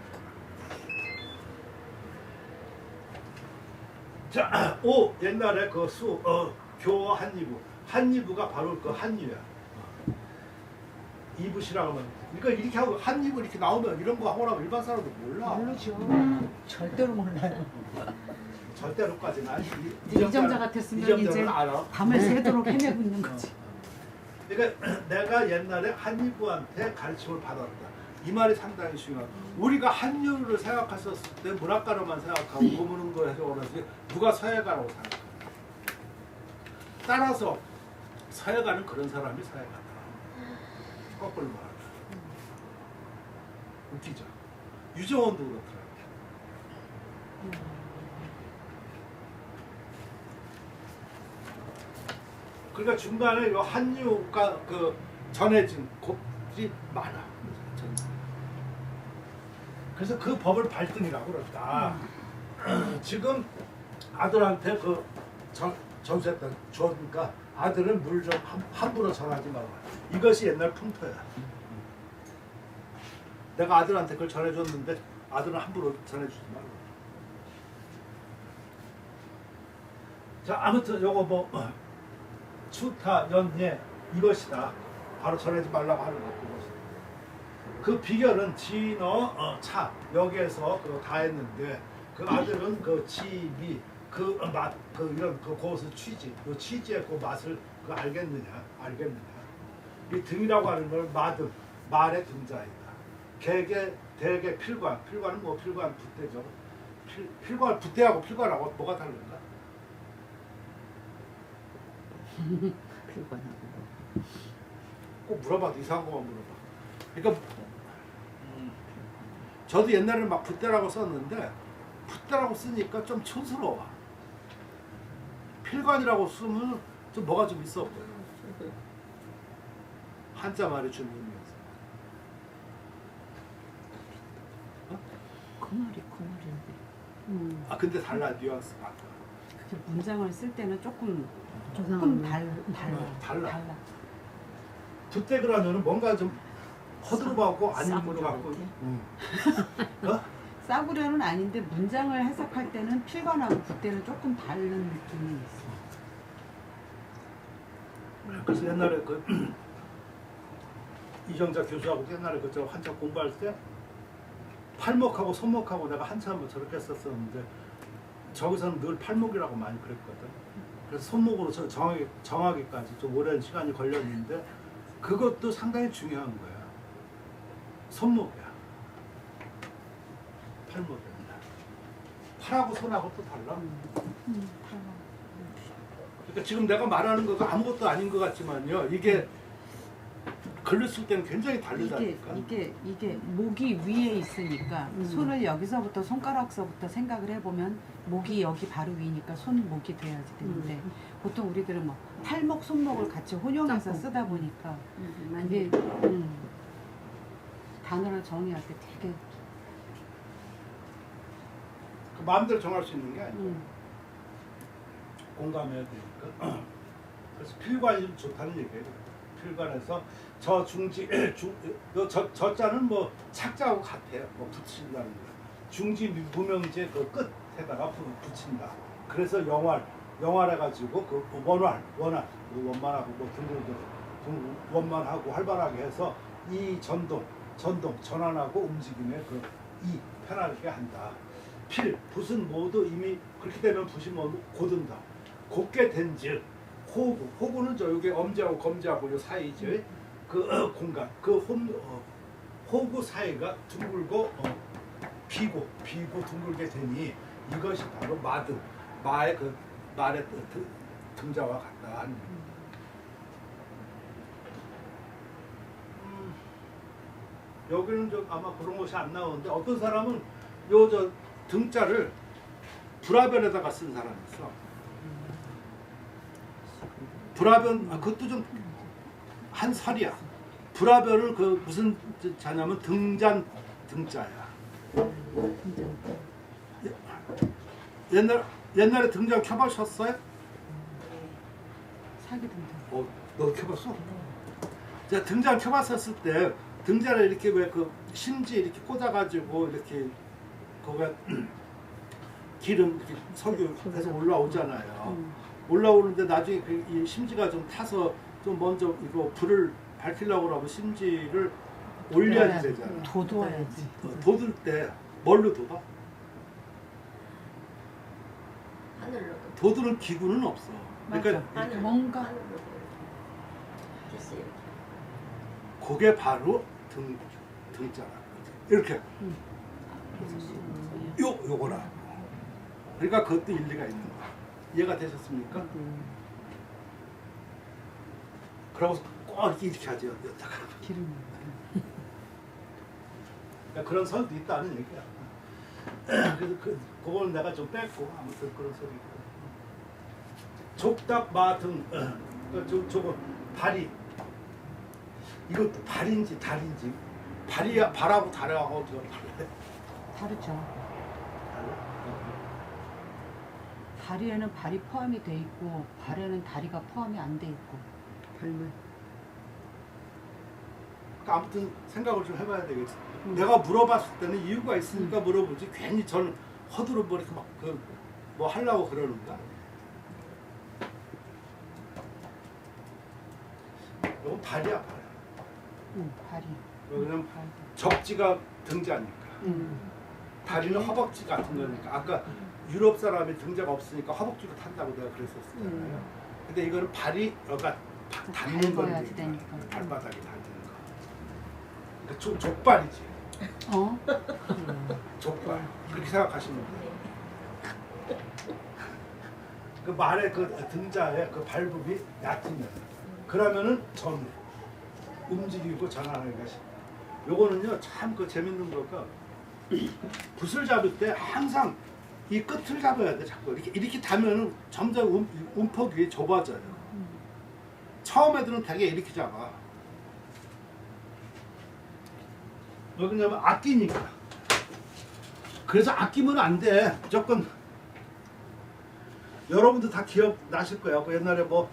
자, 옛날에 교어 한니부가 바로 그 한니야. 이붓이라고 하면 그러니까 이렇게 하고 한입을 이렇게 나오면 이런 거 하고 나면 일반 사람도 몰라. 모르죠. 절대로 몰라요. 절대로까지는 아니. 이정자 같았으면 이제 알아. 밤을 새도록 헤매고 있는 거지. 그러니까 내가 옛날에 한니부한테 가르침을 받았다. 이 말이 상당히 중요하다. 우리가 한류를 생각했었을 때 문학가로만 생각하고 고문은 거에서 그러지 누가 서예가라고 생각해. 따라서 서예가는 그런 사람이 서예가다. 거꾸로 말하면 웃기죠. 유정원도 그렇더라고요. 그러니까 중간에 이 한유가 전해진 곡이 많아. 그래서 그 법을 발등이라고 그랬다. 지금 아들한테 전수했다. 주니까 아들은 물 좀 함부로 전하지 말라. 이것이 옛날 풍토야. 내가 아들한테 그걸 전해줬는데 아들은 함부로 전해주지 말라. 자, 아무튼 요거 추타 연예 이것이다. 바로 전하지 말라고 하는 것 그것이. 그 비결은 진어 차 여기에서 다 했는데 그 아들은 그 지미 맛 이런 그것을 취지 그 취지의 그 맛을 알겠느냐 이 등이라고 하는 걸 마등 말의 등자이다. 개개 대개 필관은 필관 붓대죠. 필관 붓대하고 필관하고 뭐가 다른가? 필관하고 꼭 물어봐도 이상한 것만 물어봐. 그러니까 저도 옛날에는 막 붓대라고 썼는데 붓대라고 쓰니까 좀 촌스러워. 필관이라고 쓰면 좀 뭐가 좀 있어 보여. 한자 말이 주는 의미에서. 그 말인데. 근데 달라 뉘앙스가. 그게 문장을 쓸 때는 조금 달라. 붓대 그러면은 뭔가 좀 허드름하고 안 입은 것 같고. 싸구려는 아닌데 문장을 해석할 때는 필관하고 붓대는 조금 다른 느낌이 있어. 그래서 옛날에 이정자 교수하고 옛날에 저 한참 공부할 때 팔목하고 손목하고 내가 한참 저렇게 했었는데 저기서는 늘 팔목이라고 많이 그랬거든. 그래서 손목으로 정하기까지 좀 오랜 시간이 걸렸는데 그것도 상당히 중요한 거야. 손목이야. 팔목이야. 팔하고 손하고 또 달라. 그러니까 지금 내가 말하는 거가 아무것도 아닌 것 같지만요. 이게 글로 쓸 때는 굉장히 다르다니까. 이게 목이 위에 있으니까 손을 여기서부터 손가락서부터 생각을 해보면 목이 여기 바로 위니까 손목이 돼야지 되는데 보통 우리들은 뭐 팔목 손목을 같이 혼용해서 쓰다 보니까 이게 단어를 정의할 때 되게 마음대로 정할 수 있는 게 아니고 공감해야 되니까. 그래서 필관이 좀 좋다는 얘기예요. 필관에서 저 중지 저 자는 뭐 착자하고 같아요. 뭐 붙인다는 거예요. 중지 무명제 그 끝에다가 붙인다. 그래서 영활 해가지고 그 원만하고 뭐 원만하고 활발하게 해서 이 전환하고 움직임에 이 편하게 한다. 붓은 모두 이미 그렇게 되면 붓이 모두 고든다. 곱게 된즉 호구는 저 여기 엄지하고 검지하고 요 사이죠. 그 공간 호구 사이가 둥글고 비고 둥글게 되니 이것이 바로 마등, 마의 그 말의 등자와 같다. 여기는 좀 아마 그런 것이 안 나오는데 어떤 사람은 요 저 등자를 불화변에다가 쓴 사람이 있어. 불화변 그것도 좀 한 살이야. 불화변을 그 무슨 자냐면 등잔 등자야. 옛날에 등잔 켜보셨어요? 사기 등장. 너 켜봤어? 제가 등잔 켜봤었을 때 등잔을 이렇게 왜 그 심지 이렇게 꽂아가지고 이렇게 거기에 기름 이렇게 석유해서 올라오잖아요. 올라오는데 나중에 이 심지가 좀 타서 좀 먼저 이거 불을 밝히려고 하면 심지를 올려야 되잖아. 돋워야지. 돋을 때 뭘로 돋아? 하늘로 돋우는 기구는 없어. 그러니까 맞아. 뭔가 하늘로 됐어 이렇게. 그게 바로 등자라. 이렇게 요거라. 그러니까 그것도 일리가 있는 거야. 이해가 되셨습니까? 그러고 꼭 이렇게 하죠. 여기다가. 기름. 그러니까 그런 설도 있다는 얘기야. 그래서 그거는 내가 좀 뺐고 아무튼 그런 소리고. 족답 마등 저거 발이 이것도 발인지 달인지 발이야 발하고 달하고 어떻게 달라? 다르죠. 다리에는 발이 포함이 돼 있고 발에는 다리가 포함이 안 돼 있고. 발만. 그러니까 아무튼 생각을 좀 해봐야 되겠지. 내가 물어봤을 때는 이유가 있으니까 물어보지. 괜히 저는 허드로 뭐 이렇게 막 뭐 하려고 그러는가? 이건 발이야 발. 발이. 왜냐면 발. 적지가 등자니까. 다리는 허벅지 같은 거니까. 아까 유럽 사람이 등자가 없으니까 허벅지로 탄다고 내가 그랬었잖아요. 근데 이거는 발이 여기가 닿는 밟아야지 거니까. 되니까. 발바닥이 닿는 거. 그러니까 족발이지. 어? 족발. 그렇게 생각하시면 돼요. 그 말의 그 등자의 그 발굽이 얕으면 그러면은 전 움직이고 전환하는 것이. 요거는요 참 그 재밌는 거가 붓을 잡을 때 항상 이 끝을 잡아야 돼. 자꾸 이렇게 타면은 점점 움폭이 좁아져요. 처음 애들은 되게 이렇게 잡아. 왜 그러냐면 아끼니까. 그래서 아끼면 안 돼. 무조건 여러분도 다 기억나실 거야. 그 옛날에 뭐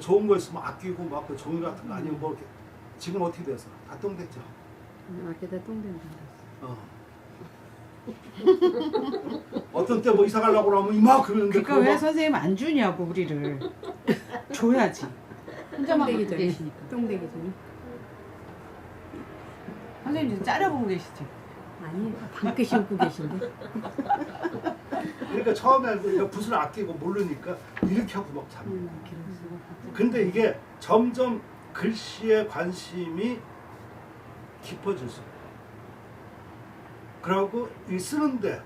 좋은 거 있으면 아끼고 막 그 종이 같은 거 아니면 뭐 이렇게 지금 어떻게 됐어? 다 똥됐죠. 아끼다 똥 된다. 어떤 때 뭐 이사 가려고 그러면 이만큼 있는데 그러니까 왜 선생님 안 주냐고 우리를. 줘야지. 혼자만 갖고 계시니까. 똥되기 전에? 선생님 지금 짜려보고 계시지? 아니, 방귀 신고 계신데. 그러니까 처음에 우리가 붓을 아끼고 모르니까 이렇게 하고 막 잡는 거야. 근데 이게 점점 글씨에 관심이 깊어질수록 그러고 이 쓰는데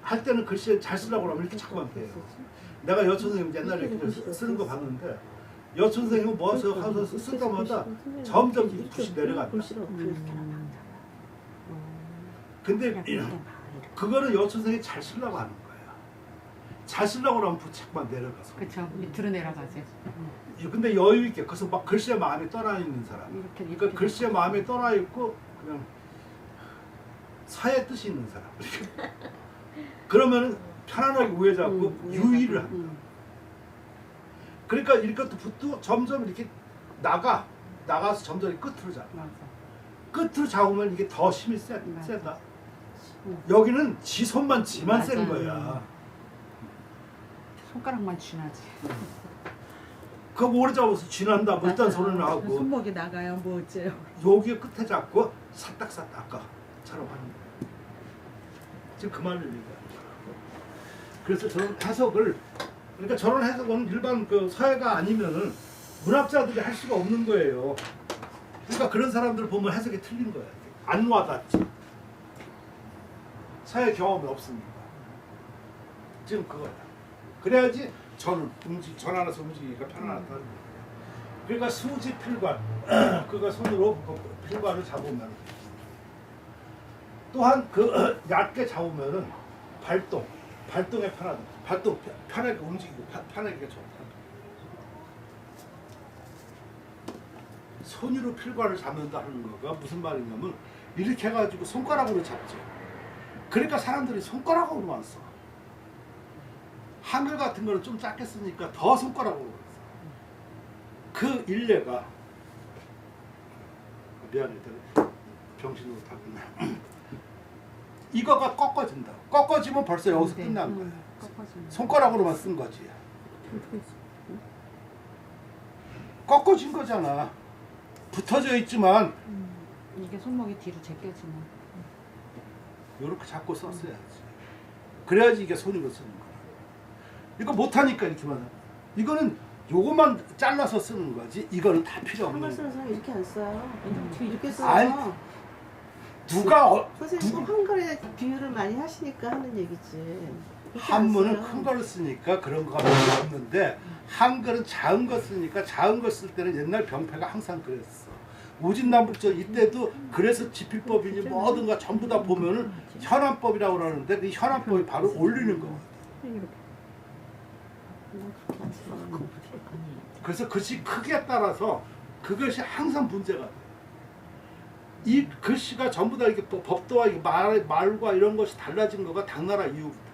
할 때는 글씨 잘 쓰려고 하면 이렇게 자꾸만 돼요. 내가 여 선생님 옛날에 이렇게 쓰는 거 봤는데 여 선생님은 뭐서 하서 쓰다마다 점점 이 붓이 내려간다. 근데 그거는 여 선생님이 잘 쓰려고 하는 거야. 잘 쓰려고 하면 붓이 자꾸만 내려가서. 그쵸. 밑으로 내려가지. 근데 여유 있게 그래서 막 글씨에 마음이 떠나 있는 사람. 그러니까 글씨에 마음이 떠나 있고 그냥 사의 뜻이 있는 사람. 그러면 편안하게 우회 잡고 유의를 한다. 그러니까 이것도 붓도 점점 이렇게 나가서 점점 끝으로 잡아. 맞아. 끝으로 잡으면 이게 더 힘이 세다. 맞아. 여기는 지 손만 지만 맞아. 센 거야. 손가락만 쥐나지. 그거 오래 잡아서 쥐난다 뭐 일단 소리는 하고 손목이 나가요. 뭐 어째요? 여기 끝에 잡고 사딱사딱 아까처럼 하는 거야. 지금 그 말을 얘기하는 거야. 그래서 저런 해석을 그러니까 저런 해석은 일반 그 서예가 아니면은 문학자들이 할 수가 없는 거예요. 그러니까 그런 사람들 보면 해석이 틀린 거야. 안 와닿지. 서예 경험이 없으니까. 지금 그거야. 그래야지 전환해서 움직이기가 편안하다는 거야. 그러니까 수지 필관, 그거 손으로 그 필관을 잡으면 또한 그 얕게 잡으면은 발동에 편하다. 발동 편하게 움직이고 편하게 좋다. 손으로 필관을 잡는다는 거가 무슨 말이냐면 이렇게 해가지고 손가락으로 잡죠. 그러니까 사람들이 손가락으로만 써. 한글 같은 거는 좀 작게 쓰니까 더 손가락으로 써. 그 일례가 미안해, 병신으로 다 끝나. 이거가 꺾어진다. 꺾어지면 벌써 여기서 끝난 거야. 손가락으로만 쓴 거지. 꺾어진 거잖아. 붙어져 있지만 이게 손목이 뒤로 제껴지면 이렇게 잡고 썼어야지. 그래야지 이게 손으로 쓰는 거야. 이거 못하니까 이렇게만 해. 이거는 요것만 잘라서 쓰는 거지. 이거는 다 필요 없는 한글 거야. 쓰는 사람 이렇게 안 써요. 이렇게 써요. 아니, 누가 선생님 한글에 비유를 많이 하시니까 하는 얘기지. 그렇게 안 한문은 써요. 큰 거를 쓰니까 그런 거가 없는데 한글은 작은 거 쓰니까 작은 거 쓸 때는 옛날 병폐가 항상 그랬어. 오진남북전 이때도 그래서 지필법이니 뭐든가 전부 다 보면은 현안법이라고 그러는데 그 현안법이 바로 올리는 거. 그래서 글씨 크기에 따라서 그것이 항상 문제가 돼. 이 글씨가 전부 다 이렇게 법도와 말과 이런 것이 달라진 거가 당나라 이후부터예요.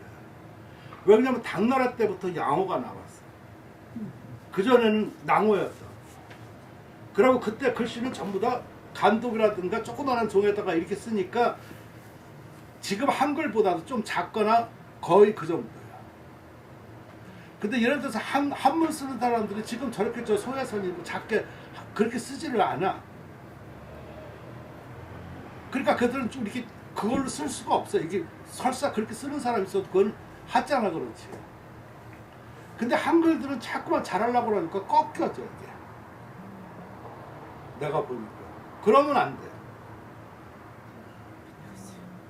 왜냐면 당나라 때부터 양호가 나왔어. 그전에는 낭호였어. 그리고 그때 글씨는 전부 다 간독이라든가 조그마한 종에다가 이렇게 쓰니까 지금 한글보다도 좀 작거나 거의 그 정도야. 근데 예를 들어서 한문 쓰는 사람들이 지금 저렇게 저 소야선이 작게 그렇게 쓰지를 않아. 그러니까 그들은 좀 이렇게 그걸로 쓸 수가 없어. 이게 설사 그렇게 쓰는 사람이 있어도 그건 하잖아, 그렇지. 근데 한글들은 자꾸만 잘하려고 그러니까 꺾여져 이게. 내가 보니까 그러면 안 돼.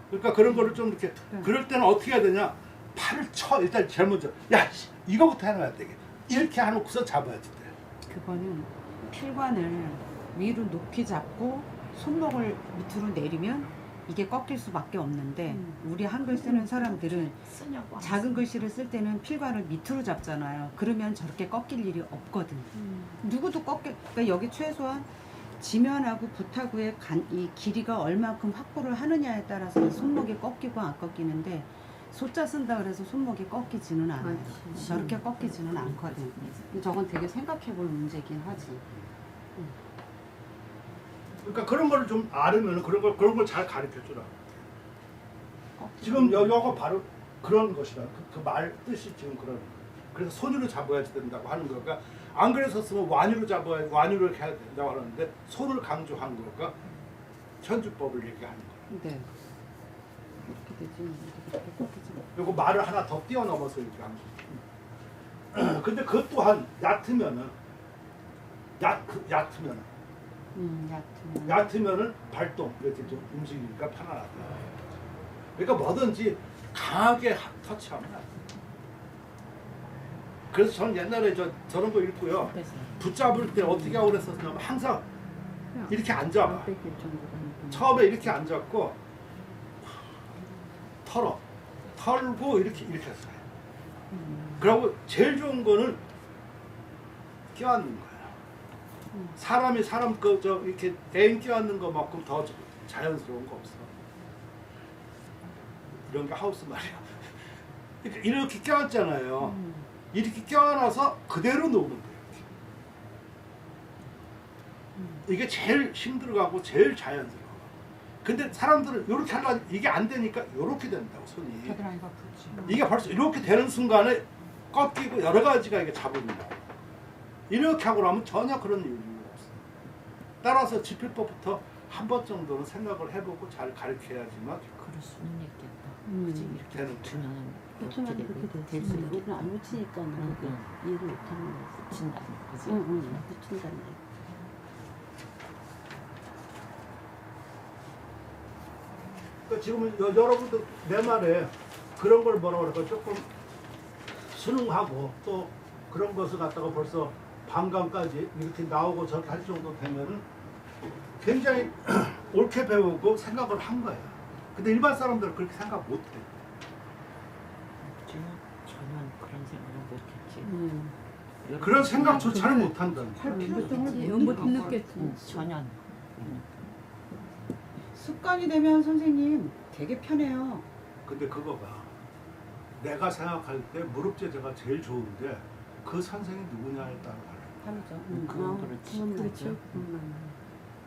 그러니까 그런 거를 좀 이렇게 그럴 때는 어떻게 해야 되냐? 팔을 쳐. 일단 제일 먼저 야 이거부터 해놔야 되게. 이렇게 해놓고서 잡아야지 돼. 그거는 필관을 위로 높이 잡고 손목을 밑으로 내리면 이게 꺾일 수밖에 없는데 우리 한글 쓰는 사람들은 쓰냐고 안 작은 글씨를 쓸 때는 필관을 밑으로 잡잖아요. 그러면 저렇게 꺾일 일이 없거든. 누구도 그러니까 여기 최소한 지면하고 붓하고의 이 길이가 얼만큼 확보를 하느냐에 따라서 이 손목이 꺾이고 안 꺾이는데 소자 쓴다 그래서 손목이 꺾이지는 않아요. 저렇게 꺾이지는 않거든. 근데 저건 되게 생각해볼 문제긴 하지. 그러니까 그런 거를 좀 알으면 그런 걸 잘 가르쳐 주라. 지금 여기가 바로 그런 것이다. 그 말 뜻이 지금 그런 거. 그래서 손으로 잡아야지 된다고 하는 거가 안 그랬었으면 완유로 잡아야 완유를 해야 된다고 하는데 손을 강조한 거가 현주법을 얘기하는 거야. 네. 이렇게 되지. 이렇게 꺾이지. 그리고 말을 하나 더 뛰어넘어서 이렇게 하는 거야. 근데 그것 또한 얕으면은 얕으면은 발동 이렇게 좀 움직이니까 편안하다. 그러니까 뭐든지 강하게 터치하면 안 돼. 그래서 저는 옛날에 저런 거 읽고요. 붙잡을 때 어떻게 하고 그랬었냐면 항상 이렇게 안 잡아. 처음에 이렇게 안 잡고 털고 이렇게 했어요. 그리고 제일 좋은 거는 껴안는 거예요. 사람이 사람 이렇게 애인 껴안는 것만큼 더 자연스러운 거 없어. 이런 게 하우스 말이야. 그러니까 이렇게 껴안잖아요. 이렇게 껴안아서 그대로 놓으면 돼요. 이게 제일 힘들어가고 제일 자연스러워. 근데 사람들은 이렇게 하려면 이게 안 되니까 이렇게 된다고 손이. 겨드랑이가 붙지. 이게 벌써 이렇게 되는 순간에 꺾이고 여러 가지가 이게 잡습니다. 이렇게 하고 나면 전혀 그런 이유가 없어. 따라서 지필법부터 한 번 정도는 생각을 해보고 잘 가르쳐야지만 그럴 수는 있겠다. 그지 이렇게 되는 붙으면 붙으면 그렇게 될 되지. 수 있겠다. 우리는 안 붙이니까 이해를 못하는 거지. 붙인다는 거지. 붙인다는 거. 그러니까 지금 여러분들 내 말에 그런 걸 뭐라고 그럴까 조금 수능하고 또 그런 것을 갖다가 벌써 반강까지 이렇게 나오고 저렇게 할 정도 되면은 굉장히 옳게 배우고 생각을 한 거야. 근데 일반 사람들은 그렇게 생각 못 해. 전혀 그런 생각을 못했지. 그런 생각조차는 못 한다는 거야. 할 필요도 못 느꼈지. 전혀. 습관이 되면 선생님 되게 편해요. 근데 그거가 내가 생각할 때 무릎 제자가 제일 좋은데 그 선생이 누구냐에 따라 달라. 다르죠. 그건 그렇지. 그렇죠.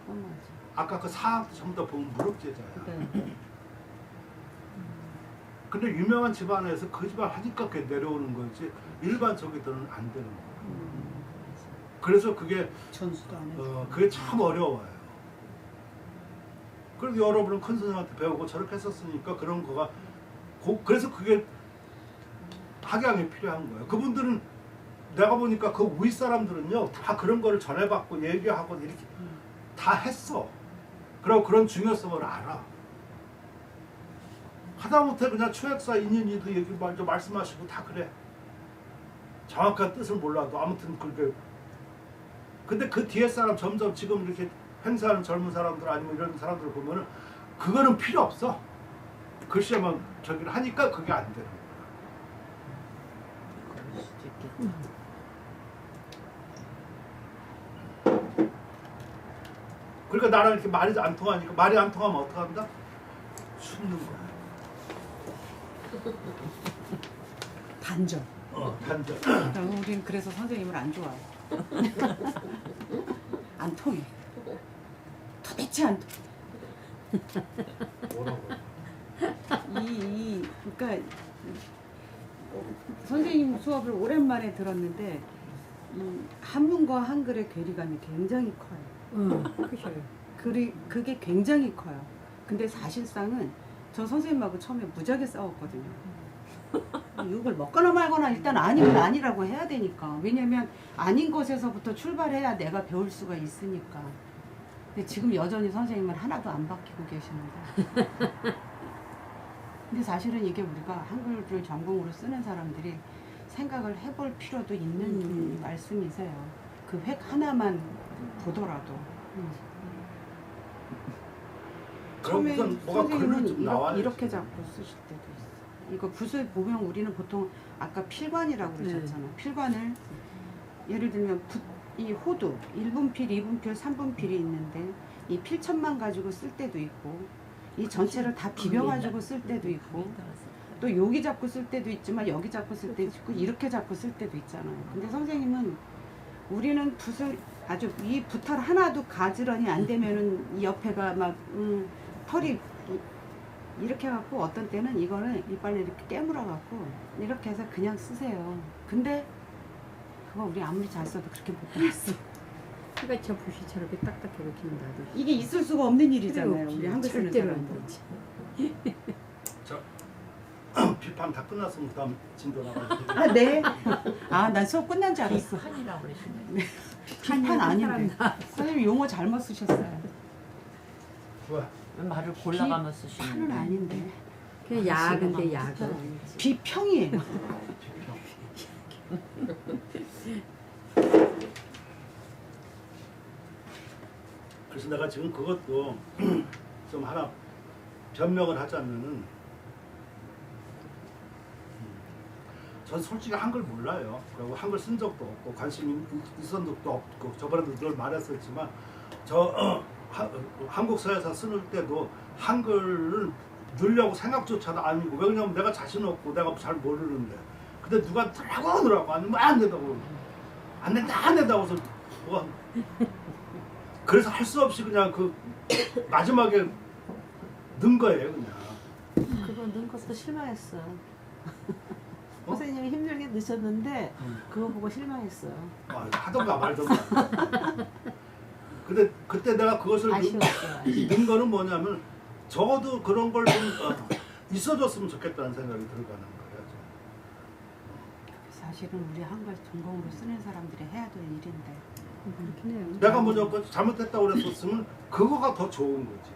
맞아. 아까 그 사학도 전부 다 보면 무릎 제자야. 네. 근데 유명한 집안에서 그 집안 하니까 그게 내려오는 거지 일반적이들은 안 되는 거야. 그래서 그게 전수도 안 해줘. 그게 참 어려워요. 그래서 여러분은 큰 선생님한테 배우고 저렇게 했었으니까 그런 거가 그래서 그게 학양이 필요한 거예요. 그분들은 내가 보니까 그 위 사람들은요 다 그런 거를 전해받고 얘기하고 이렇게 다 했어. 그리고 그런 중요성을 알아. 하다못해 그냥 초역사 인연이도 얘기 먼저 말씀하시고 다 그래. 정확한 뜻을 몰라도 아무튼 그렇게. 근데 그 뒤에 사람 점점 지금 이렇게 행사하는 젊은 사람들 아니면 이런 사람들을 보면은 그거는 필요 없어. 글씨만 저기를 하니까 그게 안 되는 거야. 그럴 수도 있겠다. 그러니까 나랑 이렇게 말이 안 통하니까 말이 안 통하면 어떡한다? 숨는 거야. 단절. 단절. 우린 그래서 선생님을 안 좋아해. 안 통해. 도대체 안 통해. 뭐라고? 그러니까 선생님 수업을 오랜만에 들었는데 한문과 한글의 괴리감이 굉장히 커요. 그셔요. 그게 굉장히 커요. 근데 사실상은 저 선생님하고 처음에 무지하게 싸웠거든요. 이걸 먹거나 말거나 일단 아니면 아니라고 해야 되니까. 왜냐면 아닌 것에서부터 출발해야 내가 배울 수가 있으니까. 근데 지금 여전히 선생님은 하나도 안 바뀌고 계시는데. 근데 사실은 이게 우리가 한글을 전공으로 쓰는 사람들이 생각을 해볼 필요도 있는 말씀이세요. 그 획 하나만 보더라도. 처음에 그럼 뭐가 글로 좀 선생님은 나와야지. 이렇게 잡고 쓰실 때도 있어. 이거 붓을 보면 우리는 보통 아까 필관이라고 그러셨잖아. 필관을 예를 들면 이 호두 1분필, 2분필, 3분필이 있는데 이 필천만 가지고 쓸 때도 있고 이 전체를 다 비벼가지고 쓸 때도 있고 또 여기 잡고 쓸 때도 있지만 여기 잡고 쓸 때도 있고 이렇게 잡고 쓸 때도 있잖아요. 근데 선생님은 우리는 붓을 아주 이 붓털 하나도 가지런히 안 되면은 이 옆에가 막 털이 이렇게 해갖고 어떤 때는 이거는 이빨을 이렇게 깨물어 갖고 이렇게 해서 그냥 쓰세요. 근데 그거 우리 아무리 잘 써도 그렇게 못 해놨어. 그러니까 저 붓이 저렇게 딱딱해 놓기는 나도. 이게 있을 수가 없는 일이잖아요. 필요 우리 없지. 한글 쓰는 절대로 안 사람들. 되지. 비판 다 끝났으면 그다음 진도 나가지고. 아 네. 아 난 수업 끝난 줄 알았어. 비판이라고 그러시네. 비판 아닌데. 선생님 용어 잘못 쓰셨어요. 좋아. 말을 골라가며 쓰시는 판은 아닌데. 그냥 야근데 야근. 비평이에요. 그래서 내가 지금 그것도 좀 하나 변명을 하자면은 전 솔직히 한글 몰라요. 그리고 한글 쓴 적도 없고 관심 있었던 적도 없고 저번에도 늘 말했었지만 한국 사회에서 쓰는 때도 한글을 늘려고 생각조차도 아니고 왜냐면 내가 자신 없고 내가 잘 모르는데 근데 누가 하더라고 아니면 안 된다고 안 된다고 해서 뭐가 그래서 할 수 없이 그냥 그 마지막에 넣은 거예요 그냥. 그거 넣은 것도 실망했어. 선생님이 힘들게 넣으셨는데 그거 보고 실망했어요. 하던가 말던가. 근데 그때 내가 그것을 넣은 거는 뭐냐면 적어도 그런 걸 좀 있어줬으면 좋겠다는 생각이 들어가는 거예요. 사실은 우리 한글 전공으로 쓰는 사람들이 해야 될 일인데. 그렇긴 해요. 내가 무조건 잘못했다고 그랬었으면 그거가 더 좋은 거지.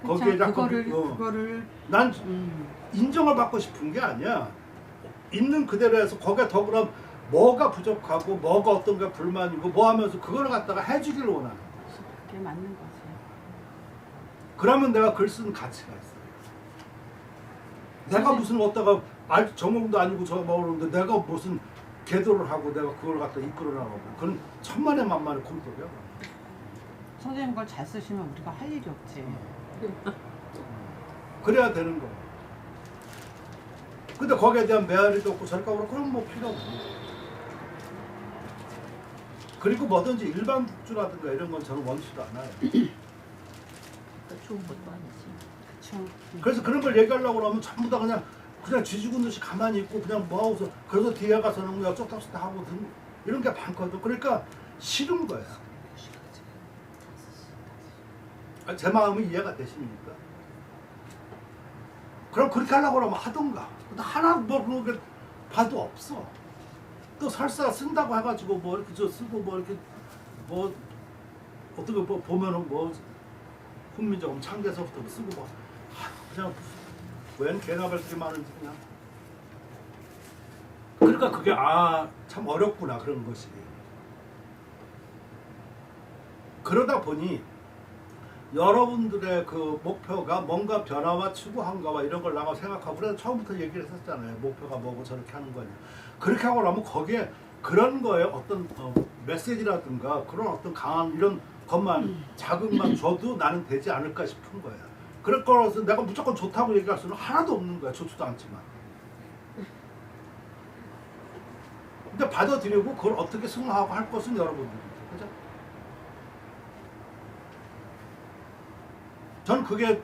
거기에 자꾸 그거를 난 음. 인정을 받고 싶은 게 아니야. 있는 그대로 해서 거기에 더 그럼 뭐가 부족하고 뭐가 어떤 게 불만이고 뭐 하면서 그걸 갖다가 해주기를 원하는 거지. 그게 맞는 거지. 그러면 내가 글 쓰는 가치가 있어. 내가 무슨 어디다가 전공도 아니고 저 모르는데 내가 무슨 계도를 하고 내가 그걸 갖다 이끌어 나가고 그건 천만의 만만의 콤돌이야. 선생님 걸 잘 쓰시면 우리가 할 일이 없지. 그래야 되는 거야. 근데 거기에 대한 메아리도 없고 저럴까 그러고 그럼 뭐 필요 없고. 그리고 뭐든지 일반 국주라든가 이런 건 저는 원치도 않아요. 좋은 것도 아니지. 그렇죠. 그래서 그런 걸 얘기하려고 그러면 전부 다 그냥 쥐죽은 듯이 가만히 있고 그냥 뭐 하고서 그래서 뒤에 가서는 그냥 쪽쪽다 하고 이런 게 많거든. 그러니까 싫은 거야. 제 마음이 이해가 되십니까? 그럼 그렇게 하려고 그러면 하던가. 근데 하나 뭐 그렇게 봐도 없어. 또 설사 쓴다고 해가지고 뭐 이렇게 저 쓰고 뭐 이렇게 뭐 어떻게 뭐 보면은 뭐 훈민정음 창대서부터 쓰고 뭐 그냥 웬 개나발들이 많은지 그냥. 그러니까 그게 참 어렵구나 그런 것이. 그러다 보니 여러분들의 그 목표가 뭔가 변화와 추구한가와 이런 걸 나가 생각하고 그래서 처음부터 얘기를 했었잖아요. 목표가 뭐고 저렇게 하는 거냐. 그렇게 하고 나면 거기에 그런 거에 어떤 메시지라든가 그런 어떤 강한 이런 것만 자극만 줘도 나는 되지 않을까 싶은 거야. 그럴 거라서 내가 무조건 좋다고 얘기할 수는 하나도 없는 거야. 좋지도 않지만. 근데 받아들이고 그걸 어떻게 승화하고 할 것은 여러분들이죠. 그죠? 전 그게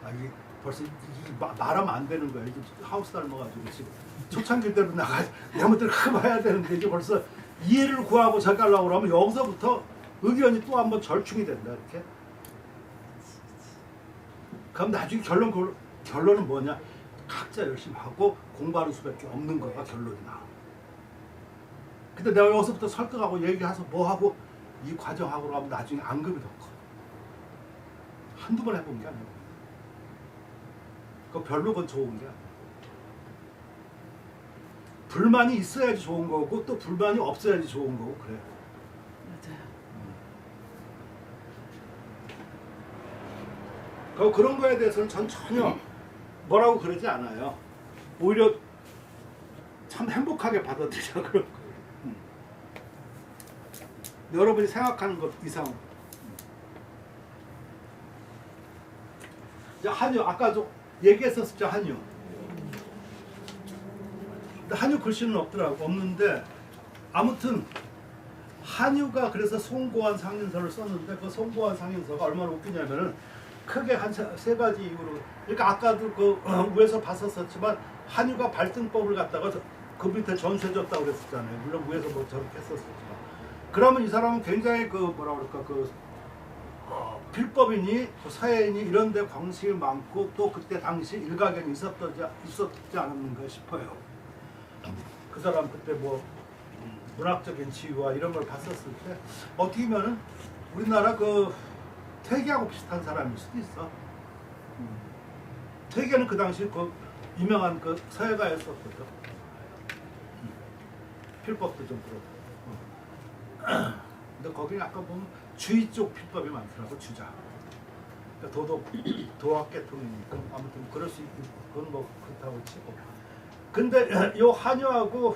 이게 벌써 말하면 안 되는 거야. 이제 하우스 닮아가지고 지금 초창기 때로 나가 내 멋대로 해봐야 되는데 이제 벌써 이해를 구하고 저기 하려고 그러면 여기서부터 의견이 또 한번 절충이 된다 이렇게. 그럼 나중에 결론은 뭐냐? 각자 열심히 하고 공부하는 수밖에 없는 거가 결론이 나. 근데 내가 여기서부터 설득하고 얘기해서 뭐 하고 이 과정하고 가면 나중에 앙금이 더 커. 한두 번 해본 게 아니고. 그 별로 그건 좋은 게 아니야. 불만이 있어야지 좋은 거고 또 불만이 없어야지 좋은 거고 그래. 맞아요. 그런 거에 대해서는 전 전혀 뭐라고 그러지 않아요. 오히려 참 행복하게 받아들여 그런 거예요. 여러분이 생각하는 것 이상. 한유 아까도 얘기했었죠. 한유. 한유 글씨는 없는데 아무튼 한유가 그래서 송고한 상인서를 썼는데 그 송고한 상인서가 얼마나 웃기냐면은 크게 한 세 가지 이유로 그러니까 아까도 그 위에서 봤었지만 한유가 발등법을 갖다가 그 밑에 전수해줬다고 그랬었잖아요. 물론 위에서 뭐 저렇게 했었지만 그러면 이 사람은 굉장히 그 뭐라 그럴까 그 필법이니 서예인이 이런 데 관심이 많고 또 그때 당시 일가견이 있었지 않았는가 싶어요. 그 사람 그때 뭐 문학적인 지위와 이런 걸 봤었을 때 어떻게 보면은 우리나라 그 퇴계하고 비슷한 사람일 수도 있어. 퇴계는 그 당시 그 유명한 그 서예가였었거든. 필법도 좀 그렇고. 근데 거기 약간 보면 주의 쪽 필법이 많더라고. 주자. 그러니까 도학계통이니까 아무튼 그럴 수 있고 그건 뭐 그렇다고 치고. 근데 요 한유하고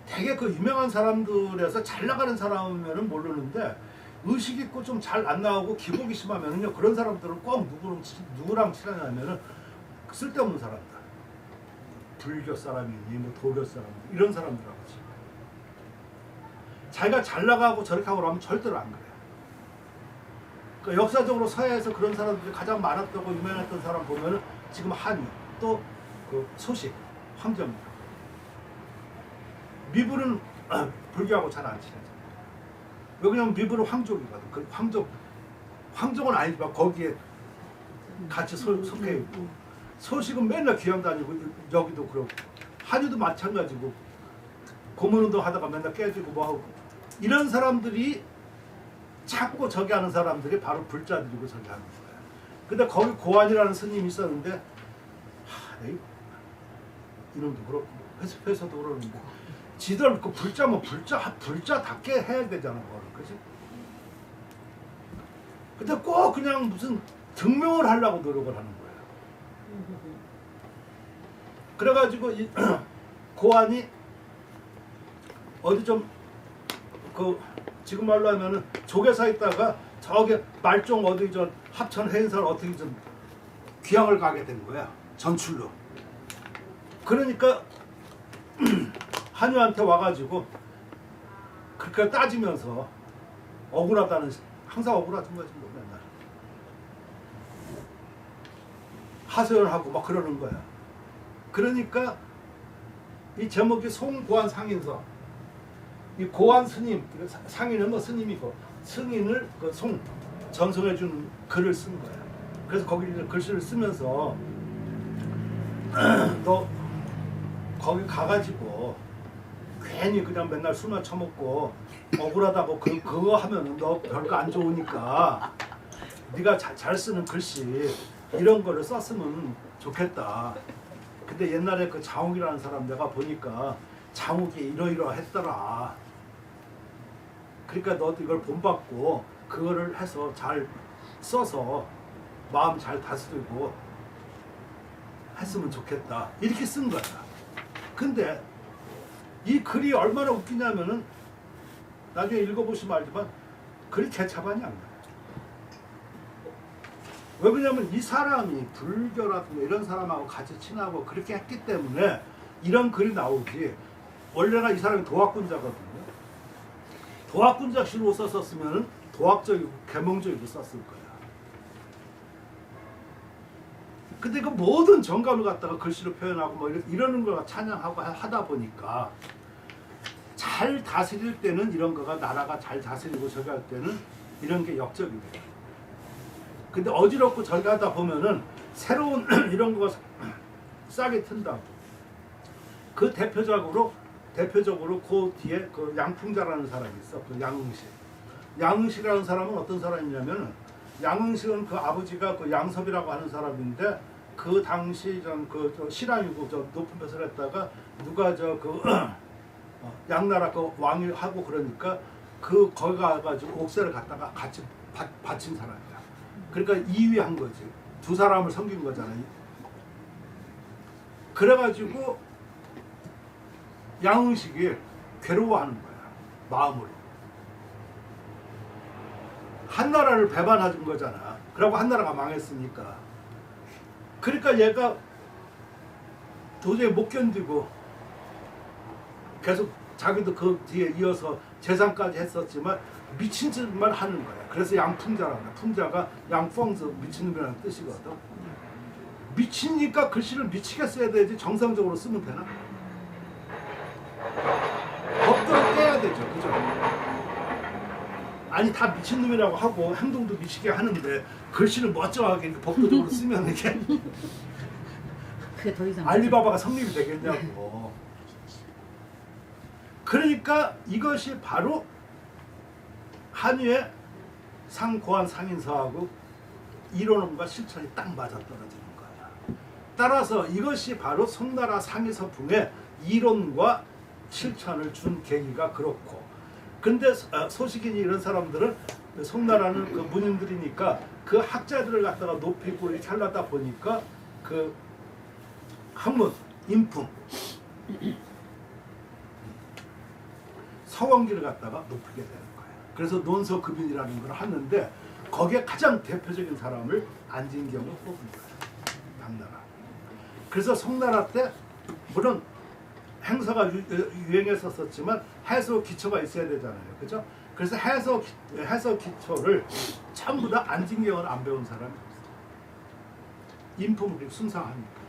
되게 그 유명한 사람들에서 잘 나가는 사람이면은 모르는데 의식 있고 좀 잘 안 나오고 기복이 심하면은요 그런 사람들은 꼭 누구랑 친하냐면은 쓸데없는 사람들. 불교 사람이니 뭐 도교 사람 이런 사람들하고 치. 자기가 잘 나가고 저렇게 하고 하면 절대로 안 그래요. 그러니까 역사적으로 서해에서 그런 사람들이 가장 많았다고 유명했던 사람 보면은 지금 한유 또 그 소식 황정민 미부는 불교하고 잘 안 친하죠. 왜냐면 미부는 황족이거든. 그 황족은 아니지만 거기에 같이 속해 있고 소식은 맨날 귀양 다니고 여기도 그렇고 한유도 마찬가지고 고문운동 하다가 맨날 깨지고 뭐하고 이런 사람들이 자꾸 저기 하는 사람들이 바로 불자들이고 저기 하는 거예요. 근데 거기 고안이라는 스님이 있었는데 에이, 이놈도 그렇고 회사도 그러는데 지들 그 불자면 불자답게 해야 되잖아 그거를. 그지? 근데 꼭 그냥 무슨 증명을 하려고 노력을 하는 거예요. 그래가지고 이 고안이 어디 좀 그 지금 말로 하면은 조계사 있다가 저기 말종 어디 저 합천 해인사를 어떻게 좀 귀향을 가게 된 거야. 전출로. 그러니까 한유한테 와가지고 그렇게 따지면서 억울하다는, 항상 억울하던 거지 뭐 맨날 하소연하고 막 그러는 거야. 그러니까 이 제목이 송고안 상인서. 이 고안 스님, 상인은 뭐 스님이고 승인을 그 송 전송해 주는 글을 쓴 거야. 그래서 거기 글씨를 쓰면서 너 거기 가가지고 괜히 그냥 맨날 술만 처먹고 억울하다고 그거 하면은 너 별거 안 좋으니까 네가 잘 쓰는 글씨 이런 거를 썼으면 좋겠다. 근데 옛날에 그 장욱이라는 사람 내가 보니까 장욱이 이러이러했더라. 그러니까 너도 이걸 본받고 그거를 해서 잘 써서 마음 잘 다스리고 했으면 좋겠다. 이렇게 쓴 거야. 근데 이 글이 얼마나 웃기냐면은 나중에 읽어보시면 알지만 글이 개차반이 안 나요. 왜 그러냐면 이 사람이 불교라든가 이런 사람하고 같이 친하고 그렇게 했기 때문에 이런 글이 나오지. 원래가 이 사람이 도학군자거든요. 도학군자식으로 썼었으면 도학적이고 계몽적이고 썼을 거야. 근데 그 모든 정감을 갖다가 글씨로 표현하고 뭐 이러는 걸 찬양하고 하다 보니까 잘 다스릴 때는 이런 거가 나라가 잘 다스리고 저기 할 때는 이런 게 역적이 돼요. 근데 어지럽고 저기 하다 보면은 새로운 이런 거가 싸게 튼다고. 그 대표적으로 그 뒤에 그 양풍자라는 사람이 있어. 그 양응식. 양응식이라는 사람은 어떤 사람이냐면은 양응식은 그 아버지가 그 양섭이라고 하는 사람인데 그 당시 저 실황이고 저 높은 벼슬 했다가 누가 양나라 그 왕이 하고 그러니까 거기 가가지고 옥새를 갖다가 같이 바친 사람이야. 그러니까 2위 한 거지. 두 사람을 섬긴 거잖아요. 그래가지고 양응식이 괴로워하는 거야. 마음으로. 한나라를 배반해준 거잖아. 그러고 한나라가 망했으니까. 그러니까 얘가 도저히 못 견디고 계속 자기도 그 뒤에 이어서 재산까지 했었지만 미친 짓만 하는 거야. 그래서 양풍자라고 그래. 풍자가 양펑스 미친놈이라는 뜻이거든. 미치니까 글씨를 미치게 써야 되지 정상적으로 쓰면 되나? 법도를 깨야 되죠. 그죠? 아니 다 미친놈이라고 하고 행동도 미치게 하는데 글씨를 멀쩡하게 법도적으로 쓰면 이게 그게 더 이상 알리바바가 성립이 되겠냐고. 그러니까 이것이 바로 한유의 상고안 상인서하고 이론과 실천이 딱 맞아떨어지는 거야. 따라서 이것이 바로 송나라 상의서풍의 이론과 실천을 준 계기가 그렇고, 근데 소식인이 이런 사람들은 송나라는 그 문인들이니까 그 학자들을 갖다가 높이고 이렇게 하려다 보니까 그 학문, 인품, 서원기를 갖다가 높이게 되는 거예요. 그래서 논서급인이라는 걸 하는데 거기에 가장 대표적인 사람을 안진경을 뽑은 거예요. 당나라. 그래서 송나라 때 물론 행서가 유행했었지만 해서 기초가 있어야 되잖아요. 그죠? 그래서 해서 기초를 전부 다 안진경을 안 배운 사람이 없어요. 인품을 숭상하니까.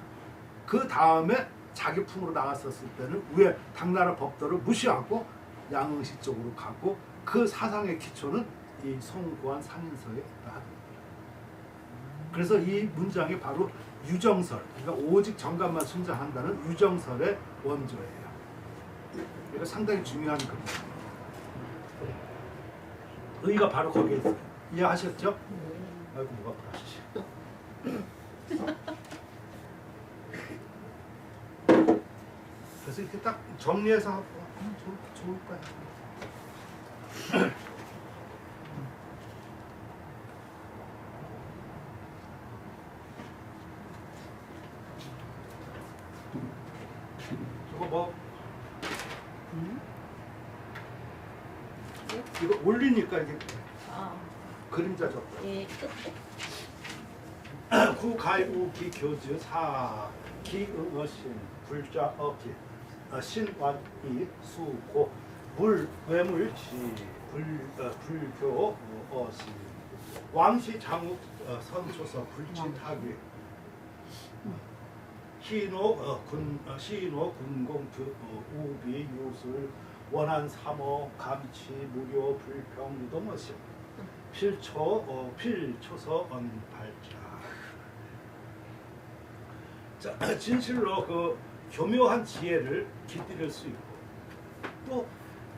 그 다음에 자기 품으로 나갔었을 때는 위에 당나라 법도를 무시하고 양응시 쪽으로 가고 그 사상의 기초는 이 송고안 상인서에 있다. 그래서 이 문장이 바로 유정설, 그러니까 오직 정감만 순장한다는 유정설의 원조예요. 이거 상당히 중요한 겁니다. 의의가 바로 거기에 있어요. 이해하셨죠? 아이고 뭐가 불하시지. 딱 정리해서 하고 좋을 거야. 저거 뭐 이거 올리니까 이게 그림자 졌다. 예, 끝. 구가이우 기교즈 사 기응어신 불자 어기 신완이 수고 물 외물지 불교 어시 왕시 장욱 선초서 불친타기 시노 군공투 우비 유술 원한 삼어 감치 무료 불평 무덤어시 필초서 언발자. 자, 진실로 그 교묘한 지혜를 깃들일 수 있고 또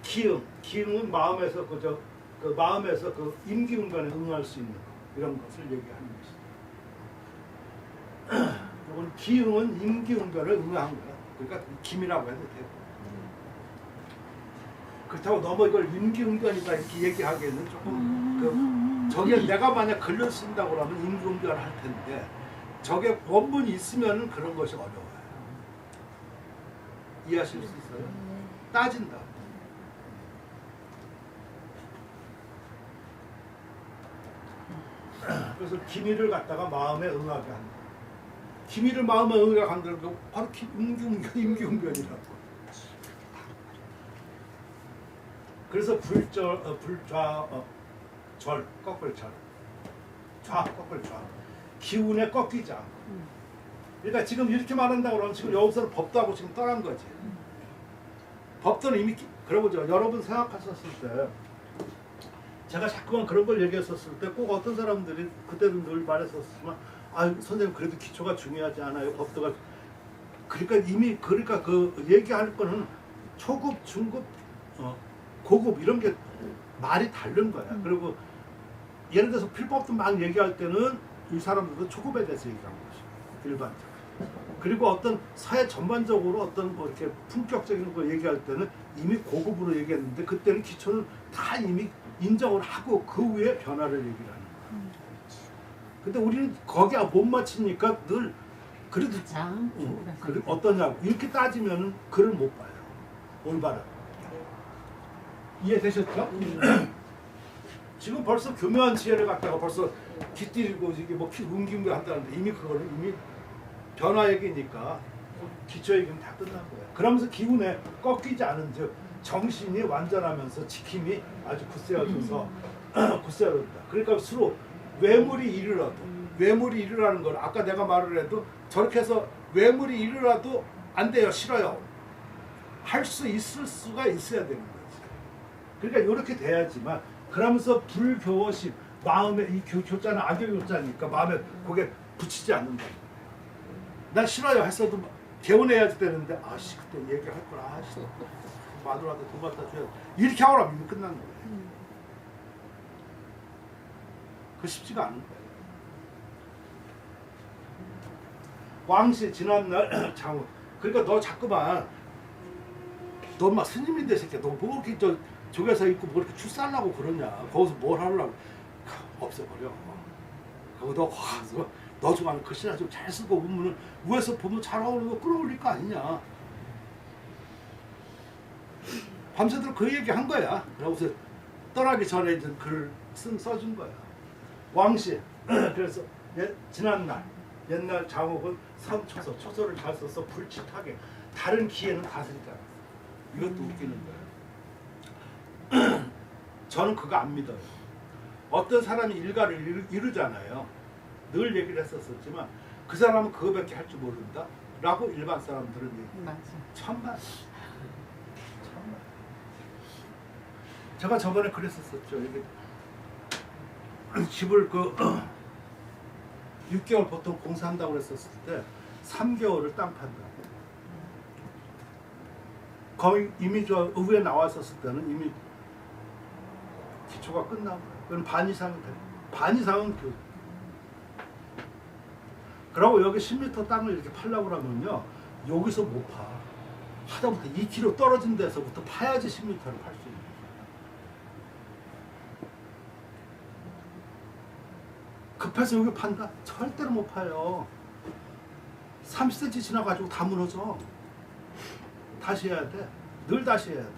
기응은 마음에서 그 마음에서 그 임기응변에 응할 수 있는 이런 것을 얘기하는 것이죠. 이건 기응은 임기응변에 응한 거야. 그러니까 김이라고 해도 되고. 그렇다고 너무 이걸 임기응변이다 이렇게 얘기하기에는 조금 저게 내가 만약 글을 쓴다고 그러면 임기응변을 할 텐데 저게 원문이 있으면 그런 것이 어려워요. 이해하실 수 있어요? 따진다. 그래서 기미를 갖다가 마음에 응하게 한다. 기미를 마음에 응하게 한다는 게 바로 임기응변이라고. 그래서 절 꺾을 절, 좌 꺾을 좌, 기운에 꺾이지 않고. 그러니까 지금 이렇게 말한다고 그러면 지금 여기서는 법도 하고 지금 떠난 거지. 법도는 이미 그러고 여러분 생각하셨을 때 제가 자꾸만 그런 걸 얘기했었을 때 꼭 어떤 사람들이 그때는 늘 말했었지만 아 선생님 그래도 기초가 중요하지 않아요 법도가. 그러니까 이미 그러니까 그 얘기할 거는 초급, 중급, 고급 이런 게 말이 다른 거야. 그리고 예를 들어서 필법도 막 얘기할 때는 이 사람들도 초급에 대해서 얘기하는 것이 일반적으로. 그리고 어떤 사회 전반적으로 어떤 뭐 이렇게 품격적인 거 얘기할 때는 이미 고급으로 얘기했는데 그때는 기초는 다 이미 인정을 하고 그 위에 변화를 얘기를 하는 거야. 근데 우리는 거기에 못 맞추니까 늘 그래도 어떠냐고 이렇게 따지면 글을 못 봐요. 올바른. 이해되셨죠? 지금 벌써 교묘한 지혜를 갖다가 벌써 깃들이고 이게 뭐 웅기웅기 한다는데 이미 그거는 이미 변화 얘기니까 기초 얘기는 다 끝난 거예요. 그러면서 기운에 꺾이지 않은 즉 정신이 완전하면서 지킴이 아주 굳세어져서 굳세어진다. 그러니까 서로 외물이 이르라는 걸 아까 내가 말을 해도 저렇게 해서 외물이 이르라도 안 돼요. 싫어요. 할 수 있을 수가 있어야 되는 거지. 그러니까 이렇게 돼야지만 그러면서 불교식 마음에 이 교자는 악의 교자니까 마음에 거기에 붙이지 않는다. 난 싫어요 했어도 개운해야지 되는데 아씨 그때 얘기할 걸 아씨 마누라한테 돈 갖다 줘야 이렇게 하고 나면 이미 끝난 거예요. 그 쉽지가 않은 거예요. 왕씨 지난날 장우 그러니까 너 자꾸만 너 막 스님인데 새끼야 너 뭐 이렇게 저 조개서 입고 뭐 이렇게 출살라고 그러냐 거기서 뭘 하려고 없애버려. 그거 너 가서 너 좋아하는 글씨나 좀 잘 쓰고 보면은 위에서 보면 잘 어울리는 거 끌어올릴 거 아니냐. 밤새도록 그 얘기 한 거야. 그러고서 떠나기 전에 이제 글을 써준 거야. 왕씨 그래서 지난날 옛날 장옥은 삼초서 초서를 잘 써서 불치하게 다른 기회는 다스리지 않았어. 이것도 웃기는 거예요. 저는 그거 안 믿어요. 어떤 사람이 일가를 이루잖아요. 늘 얘기를 했었지만 그 사람은 그거밖에 할 줄 모른다 라고 일반 사람들은 얘기해요. 천만. 제가 저번에 그랬었죠. 이게 집을 6개월 보통 공사한다고 그랬었을 때 3개월을 땅 판다고. 거의 이미 저 의회에 나왔었을 때는 이미 기초가 끝나고 그건 반 이상은 돼. 반 이상은 그러고 여기 10m 땅을 이렇게 팔려고 그러면요 여기서 못 파. 하다못해 2km 떨어진 데서부터 파야지 10m를 팔 수 있는 거예요. 급해서 여기 판다? 절대로 못 파요. 30cm 지나가지고 다 무너져. 다시 해야 돼. 늘 다시 해야 돼.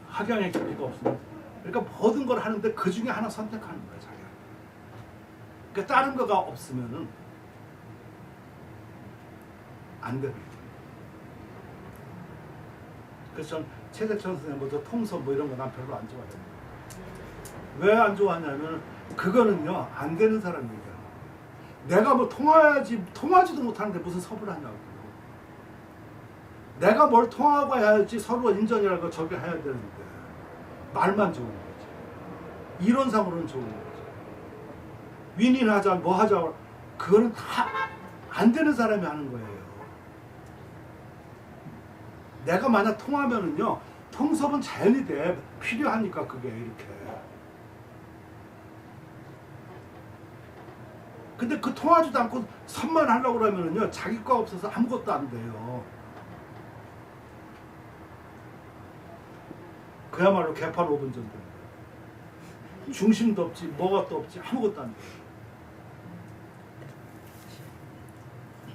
학양의 깊이가 없으면. 그러니까 모든 걸 하는데 그 중에 하나 선택하는 거야, 자기가. 그러니까 다른 거가 없으면은 안 되는 거야. 그래서 전 최대천 선생님보다 통서 뭐 이런 거 난 별로 안 좋아해요. 왜 안 좋아하냐면 그거는요 안 되는 사람 얘기야. 내가 뭐 통하지도 못하는데 무슨 섭을 하냐고. 내가 뭘 통하고 해야지 서로 인정이라고 저기 해야 되는데 말만 좋은 거지. 이론상으로는 좋은 거지. 윈윈하자 뭐 하자 그거는 다 안 되는 사람이 하는 거예요. 내가 만약 통하면은요 통섭은 자연이 돼. 필요하니까 그게 이렇게. 근데 그 통하지도 않고 섭만 하려고 그러면은요 자기 거 없어서 아무것도 안 돼요. 그야말로 개판 5분 정도. 중심도 없지 뭐가 또 없지 아무것도 안 돼.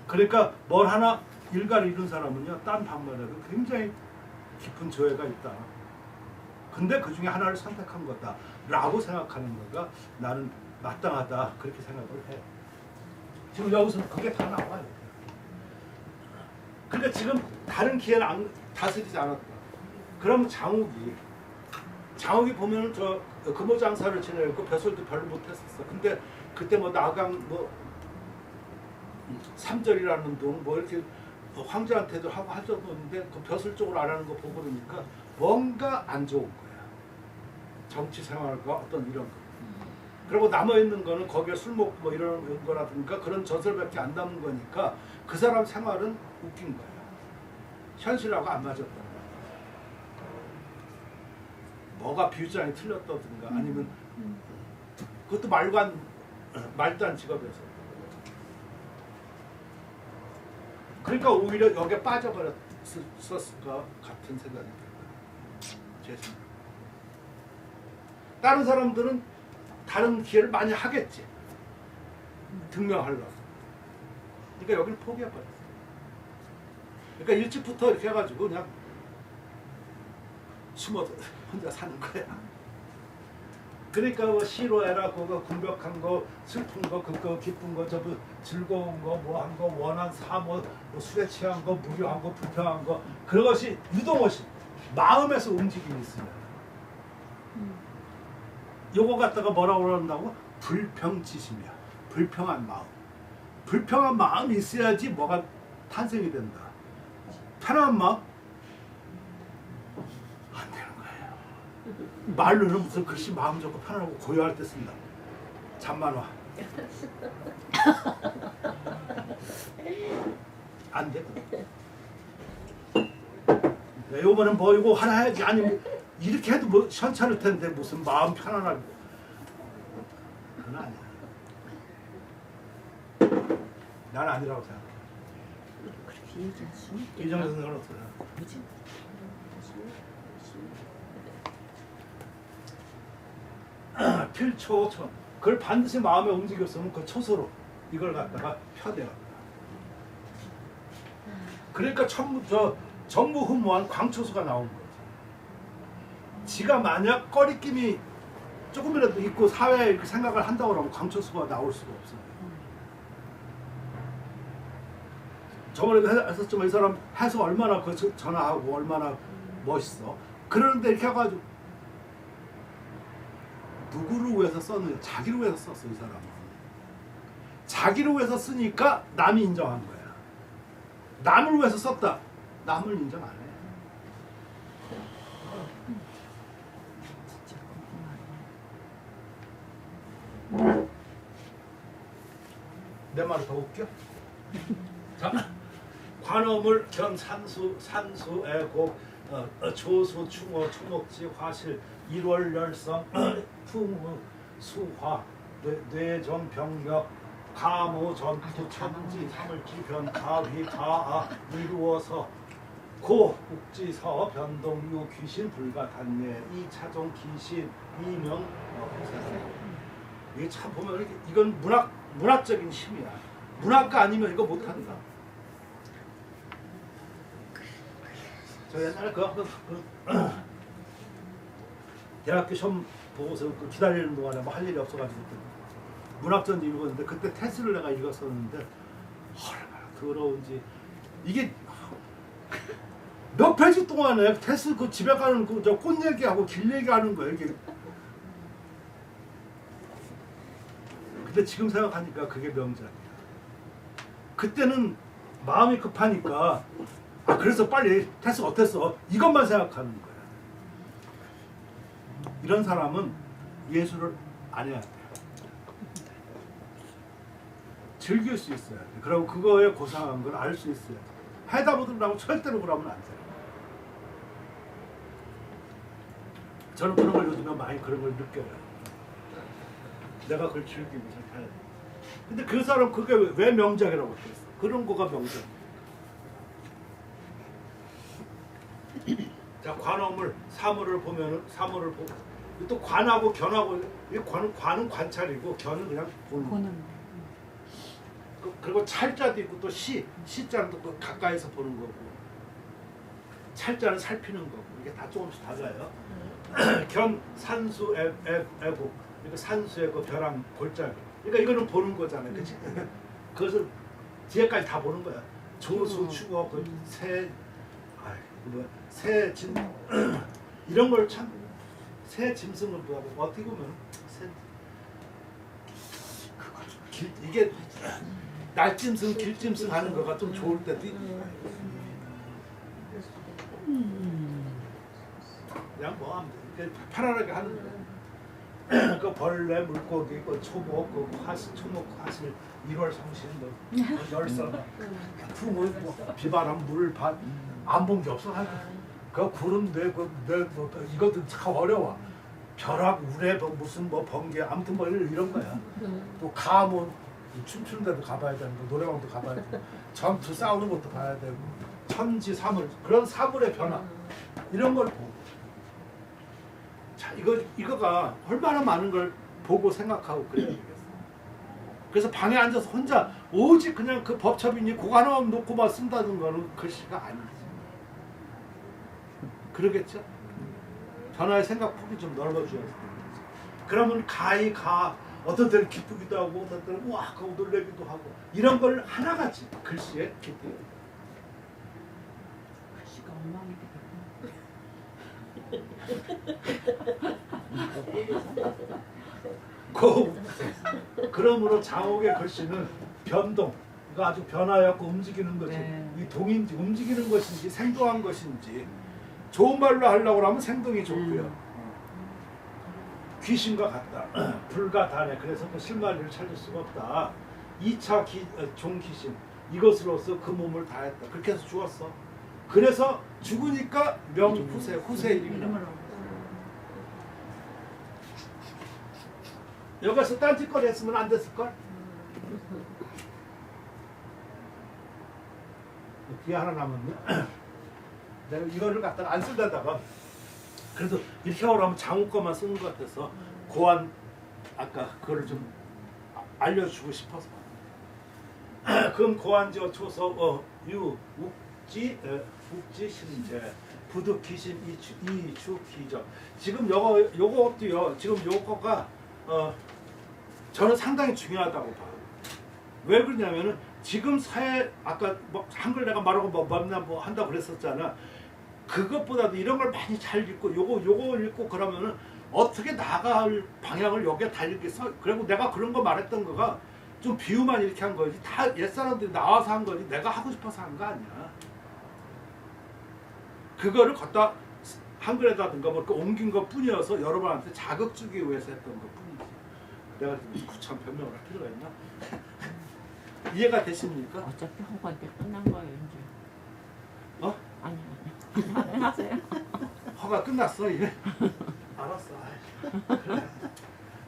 그러니까 뭘 하나 일가를 이룬 사람은요 딴 방면에도 굉장히 깊은 조예가 있다. 근데 그 중에 하나를 선택한 거다 라고 생각하는 거가 나는 마땅하다 그렇게 생각을 해. 지금 여기서 그게 다 나와요. 그러니까 지금 다른 기회는 다스리지 않았다. 그러면 장욱이 보면은 저 금호장사를 지내고 벼슬도 별로 못했었어. 근데 그때 뭐 나강 뭐 삼절이라는 동 뭐 이렇게 황제한테도 하고 할 정도인데 그 벼슬 쪽으로 안 하는 거 보고 그러니까 뭔가 안 좋은 거야. 정치 생활과 어떤 이런 거. 그리고 남아있는 거는 거기에 술 먹고 뭐 이런 거라든가 그런 전설밖에 안 남은 거니까 그 사람 생활은 웃긴 거야. 현실하고 안 맞았던 거야. 뭐가 비유장이 틀렸다든가 아니면 그것도 말도 안 직업에서. 그러니까 오히려 여기에 빠져버렸을 것 같은 생각이 들어요. 제 생각. 다른 사람들은 다른 기회를 많이 하겠지. 등명하려고. 그러니까 여기는 포기해버렸어. 그러니까 일찍부터 이렇게 해가지고 그냥 숨어서 혼자 사는 거야. 그러니까 뭐 시로해라 그거 궁벽한 거 슬픈 거 그거 기쁜 거 저거 즐거운 거 뭐 한 거 원한 사뭐 뭐 술에 취한 거 무료한 거 불평한 거 그것이 유동없이 마음에서 움직임이 있으면 요거 갖다가 뭐라고 그런다고? 불평지심이야. 불평한 마음. 불평한 마음이 있어야지 뭐가 탄생이 된다. 편한 마음? 안 되는 거예요. 말로는 무슨 글씨 마음 좋고 편안하고 고요할 때 쓴다. 잠만 와. 안 돼. 요번엔 뭐 이거 하나 해야지. 아니 이렇게 해도 뭐 현찮을 텐데 무슨 마음 편안하고. 그건 아니야. 난 아니라고 생각해. 그렇게 얘기할 수는 있겠다. 이정도 생각은 어떻게 생각해? 뭐지? 필초천. 그걸 반드시 마음에 움직였으면 그 초소로 이걸 갖다가 펴내요. 그러니까 전무후무한 광초수가 나온 거지. 지가 만약 꺼리낌이 조금이라도 있고 사회에 이렇게 생각을 한다고 하면 광초수가 나올 수가 없어요. 저번에도 했었지만 이 사람 해서 얼마나 그 전화하고 얼마나 멋있어. 그러는데 이렇게 해가지고 누구를 위해서 썼느냐? 자기를 위해서 썼어 이 사람은. 자기를 위해서 쓰니까 남이 인정한 거야. 남을 위해서 썼다. 남을 인정 안 해. 내 말이 더 웃겨? 자, 관어물 겸 산수, 애곡, 조수, 충어, 충옥지, 화실, 일월, 열성, 풍우, 수화, 뇌정, 병력, 가모 전투 천지 삼을지변 가위 가아 이루어서 고 국지서 변동유 귀신 불가단례 이차종 귀신 이명 이게 참 보면 이렇게 이건 문학적인 힘이야. 문학가 아니면 이거 못한다. 저 옛날에 대학교 시험 보고서 기다리는 동안에 뭐 할 일이 없어가지고 문학전지 읽었는데 그때 테스를 내가 읽었었는데 얼마나 더러운지 이게 몇 페이지 동안에 테스 그 집에 가는 그 저 꽃 얘기하고 길 얘기하는 거예요 이게. 근데 지금 생각하니까 그게 명작이야. 그때는 마음이 급하니까 그래서 빨리 테스 어땠어? 이것만 생각하는 거야. 이런 사람은 예술을 안 해야 돼요. 즐길 수 있어야 돼. 그리고 그거에 고상한 걸 알 수 있어야 돼. 해다 보더라고 절대로 그러면 안 돼. 저는 그런 걸 요즘에 많이 그런 걸 느껴요. 내가 그걸 즐기고 살아야 돼. 근데 그 사람 그게 왜 명작이라고 했어? 그런 거가 명작. 자, 관어물, 사물을 보면은 사물을 보고 또 관하고 견하고 이 관은 관찰이고 견은 그냥 보는. 그리고 찰자도 있고 또 시자는 또 가까이서 보는 거고 찰자는 살피는 거고 이게 다 조금씩 달라요. 견 산수 애고 그러니까 산수의 그 벼랑 골짜기 그러니까 이거는 보는 거잖아요. 그치? 그것을 뒤에까지 다 보는 거야. 조수 추고 새 짐 이런 걸 참 새 짐승을 보고 어떻게 보면 이게 날짐승 길짐승 하는 거가 좀 좋을 때도 있고 그냥 뭐 하면 돼. 편안하게 하는 거야. 그 벌레 물고기 그 초목 그 화수 초목 화실 1월 성신 뭐 열선 뭐 비바람 물안 본 게 없어. 그 구름 뭐 이것도 참 어려워. 벼락 우레 뭐 무슨 뭐 번개 아무튼 뭐 이런 거야. 또 가문 춤추는 데도 가봐야 되고 노래방도 가봐야 되고 전투 싸우는 것도 봐야 되고 천지 사물 그런 사물의 변화 이런 걸 보고 자 이거가 얼마나 많은 걸 보고 생각하고 그래야 되겠어. 그래서 방에 앉아서 혼자 오직 그냥 그 법첩이니 그거 하나만 놓고만 쓴다는 거는 글씨가 아니지. 그러겠죠? 변화의 생각 폭이 좀 넓어져야 돼. 그러면 어떤 때는 기쁘기도 하고 어떤 때는 우와 하고 놀래기도 하고 이런 걸 하나같이 글씨에 기쁘게 글씨가 엉망이 그러므로 장옥의 글씨는 변동 이거 아주 변화였고 움직이는 것이 이 동인지 움직이는 것인지 생동한 것인지 좋은 말로 하려고 하면 생동이 좋고요. 귀신과 같다. 불가단에 그래서 그 실마리를 찾을 수가 없다. 2차 종귀신 이것으로서 그 몸을 다했다. 그렇게 해서 죽었어. 그래서 죽으니까 후세 이름이라. 여기서 딴짓거리 했으면 안 됐을걸? 뒤에 하나 남았네. 내가 이거를 갖다가 안 쓰다가 그래도 이렇게 하려면 장우 거만 쓰는 것 같아서 고안 아까 그거를 좀 알려주고 싶어서 그럼 고안지어 초서 uk지 신제 부득 귀신 이주 기적 지금 요거도요. 지금 요거가 저는 상당히 중요하다고 봐요. 왜 그러냐면은 지금 사회 아까 뭐 한글 내가 말하고 뭐 한다고 그랬었잖아. 그것보다도 이런 걸 많이 잘 읽고 요거 읽고 그러면은 어떻게 나갈 방향을 여기에 달리겠어? 그리고 내가 그런 거 말했던 거가 좀 비유만 이렇게 한 거지. 다 옛사람들이 나와서 한 거지. 내가 하고 싶어서 한 거 아니야. 그거를 갖다 한글에다든가 뭐 이렇게 옮긴 것 뿐이어서 여러분한테 자극 주기 위해서 했던 것 뿐이지. 내가 구참 변명을 할 필요가 있나? 이해가 되십니까? 어차피 허가 이제 끝난 거예요 이제. 어? 아니. 하세요. 허가 끝났어 이제. 알았어. 그래.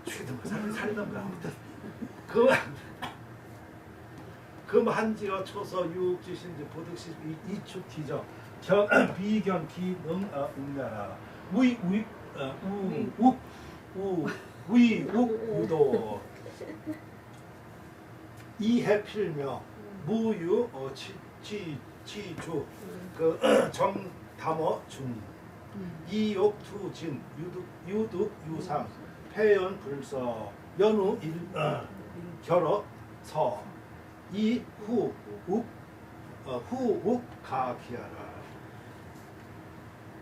죽이든 살리든가 아무튼 금한지어 초서 유지신지 보득시 이축 기저 비견 기능 응나라 위욱 유도 이해필며 무유 치주 그 정담어 중 이욕투진 유득 유상 폐연 불서 연우 결어 서 이후욱 후욱 가기하라.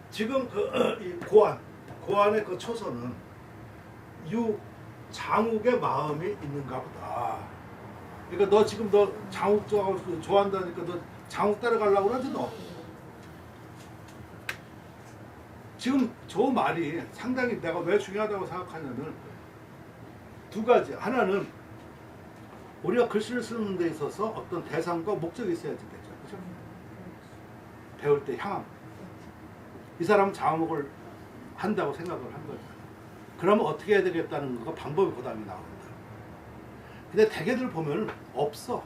지금 이 고안의 그 초서는 장욱의 마음이 있는가 보다. 그러니까 너 지금 너 장욱 좋아한다니까 너 장욱 따라가려고 그러지 너. 지금 저 말이 상당히 내가 왜 중요하다고 생각하냐면 두 가지. 하나는 우리가 글씨를 쓰는 데 있어서 어떤 대상과 목적이 있어야지 되죠. 그죠? 배울 때 향함. 이 사람은 장욱을 한다고 생각을 한 거죠. 그러면 어떻게 해야 되겠다는 거가 방법이 그 다음에 나온다. 근데 대개들 보면 없어.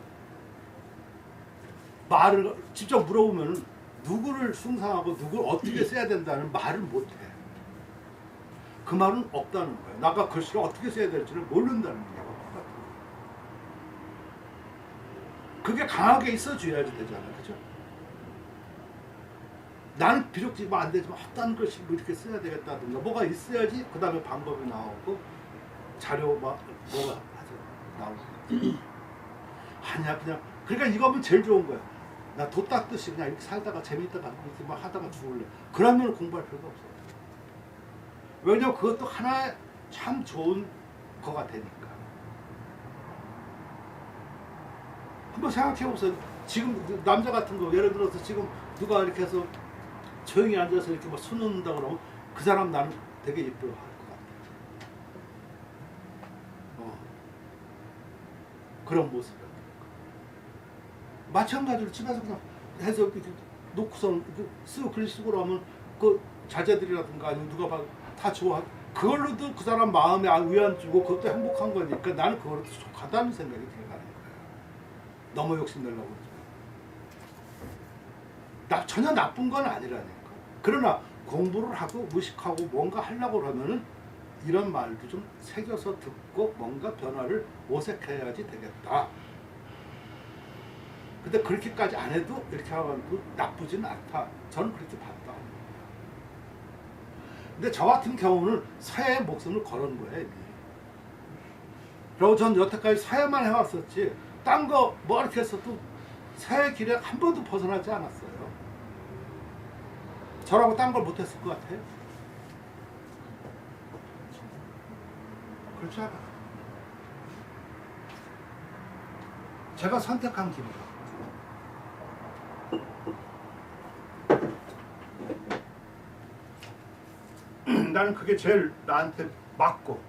말을 직접 물어보면 누구를 숭상하고 누구를 어떻게 써야 된다는 말을 못해. 그 말은 없다는 거예요. 나가 글씨를 어떻게 써야 될지를 모른다는 거예요. 그게 강하게 있어줘야지 되잖아. 그죠? 나는 비록 지금 안 되지만 어떤 글씨 뭐 이렇게 써야 되겠다든가 뭐가 있어야지 그 다음에 방법이 나오고 자료 뭐가 나오고 아니야 그냥 그러니까 이거면 제일 좋은 거야. 나 도 닦듯이 그냥 이렇게 살다가 재밌다가 이렇게 막 하다가 죽을래. 그러면 공부할 필요가 없어. 왜냐면 그것도 하나의 참 좋은 거가 되니까. 한번 생각해 보세요. 지금 남자 같은 거 예를 들어서 지금 누가 이렇게 해서 조용히 앉아서 이렇게 막 수놓는다 그러면 그 사람 나는 되게 예뻐할 것 같아. 그런 모습. 마찬가지로 집에서 그냥 해서 이렇게 놓고서 쓰고 글 쓰고 그러면 그 자제들이라든가 아니면 누가 봐 다 좋아. 그걸로도 그 사람 마음에 위안 주고 그것도 행복한 거니까 나는 그걸로도 좋다는 생각이 들어가는 거예요. 너무 욕심내려고 그러지. 전혀 나쁜 건 아니라니까. 그러나 공부를 하고 무식하고 뭔가 하려고 그러면은 이런 말도 좀 새겨서 듣고 뭔가 변화를 모색해야지 되겠다. 근데 그렇게까지 안 해도 이렇게 하면 나쁘지는 않다. 저는 그렇게 봤다. 근데 저 같은 경우는 서예의 목숨을 걸은 거예요. 이미. 그리고 전 여태까지 서예만 해왔었지 딴 거 뭐 이렇게 했어도 서예 길에 한 번도 벗어나지 않았어요. 저라고 딴 걸 못했을 것 같아요. 그렇지 않아요. 제가 선택한 길이다. 나는 그게 제일 나한테 맞고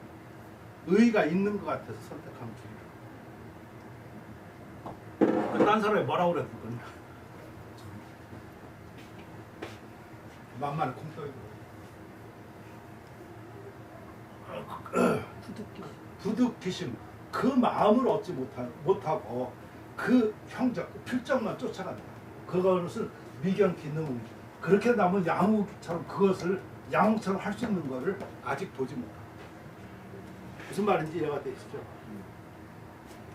의의가 있는 것 같아서 선택한 길이다. 딴 사람이 뭐라고 그래도 그건 만만한 콩떡이고 부득기심 그 마음을 얻지 못하고 그 형적 필적만 쫓아간다. 그것을 미견 기능 그렇게 나면 양욱처럼 그것을 양욱처럼 할 수 있는 거를 아직 보지 못한다. 무슨 말인지 이해가 되시죠?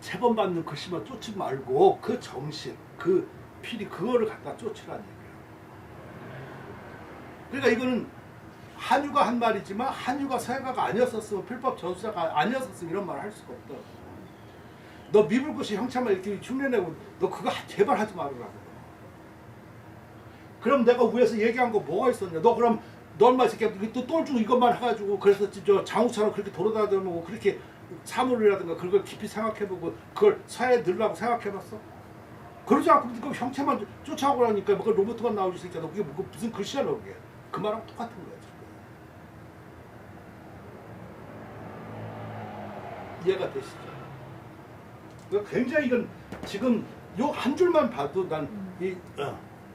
체본받는 글씨만 쫓지 말고 그 정신, 그 필이 그거를 갖다 쫓으라는 얘기예요. 그러니까 이거는 한유가 한 말이지만 한유가 서예가가 아니었었으면 필법 전수자가 아니었었으면 이런 말을 할 수가 없다. 너 미불꽃이 형체만 이렇게 흉내내고 너 그거 제발 하지 말으라고. 그럼 내가 위에서 얘기한 거 뭐가 있었냐? 너 그럼 너 얼마 이렇게 또 똘주고 이것만 해가지고 그래서 저 장욱처럼 그렇게 돌아다니고 그렇게 사물이라든가 그걸 깊이 생각해보고 그걸 서예 넣으려고 생각해봤어? 그러지 않고 그 형체만 쫓아오고 나니까 그 로봇만 나오지 새끼야. 너 그게 무슨 글씨야 너 그게. 그 말하고 똑같은 거야 지금. 이해가 되시죠? 굉장히 이건 지금 요 한 줄만 봐도 난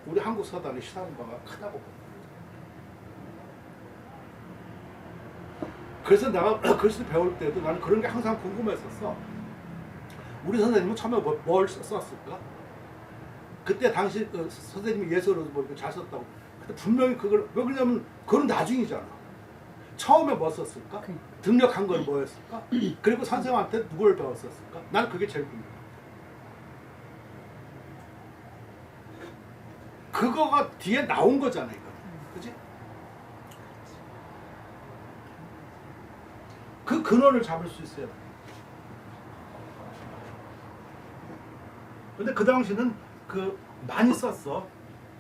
우리 한국 서단의 시사하는 바가 크다고 봅니다. 그래서 내가 글씨 배울 때도 나는 그런 게 항상 궁금했었어. 우리 선생님은 처음에 뭘 썼을까? 그때 당시 그 선생님이 예서로 뭐 이렇게 잘 썼다고. 근데 분명히 그걸 왜 그러냐면 그건 나중이잖아. 처음에 뭐 썼을까? 등력한 건 뭐였을까? 그리고 선생님한테 누굴 배웠었을까? 난 그게 제일 궁금해. 그거가 뒤에 나온 거잖아, 이거. 그지? 그 근원을 잡을 수 있어야 돼. 근데 그 당시는 그 많이 썼어.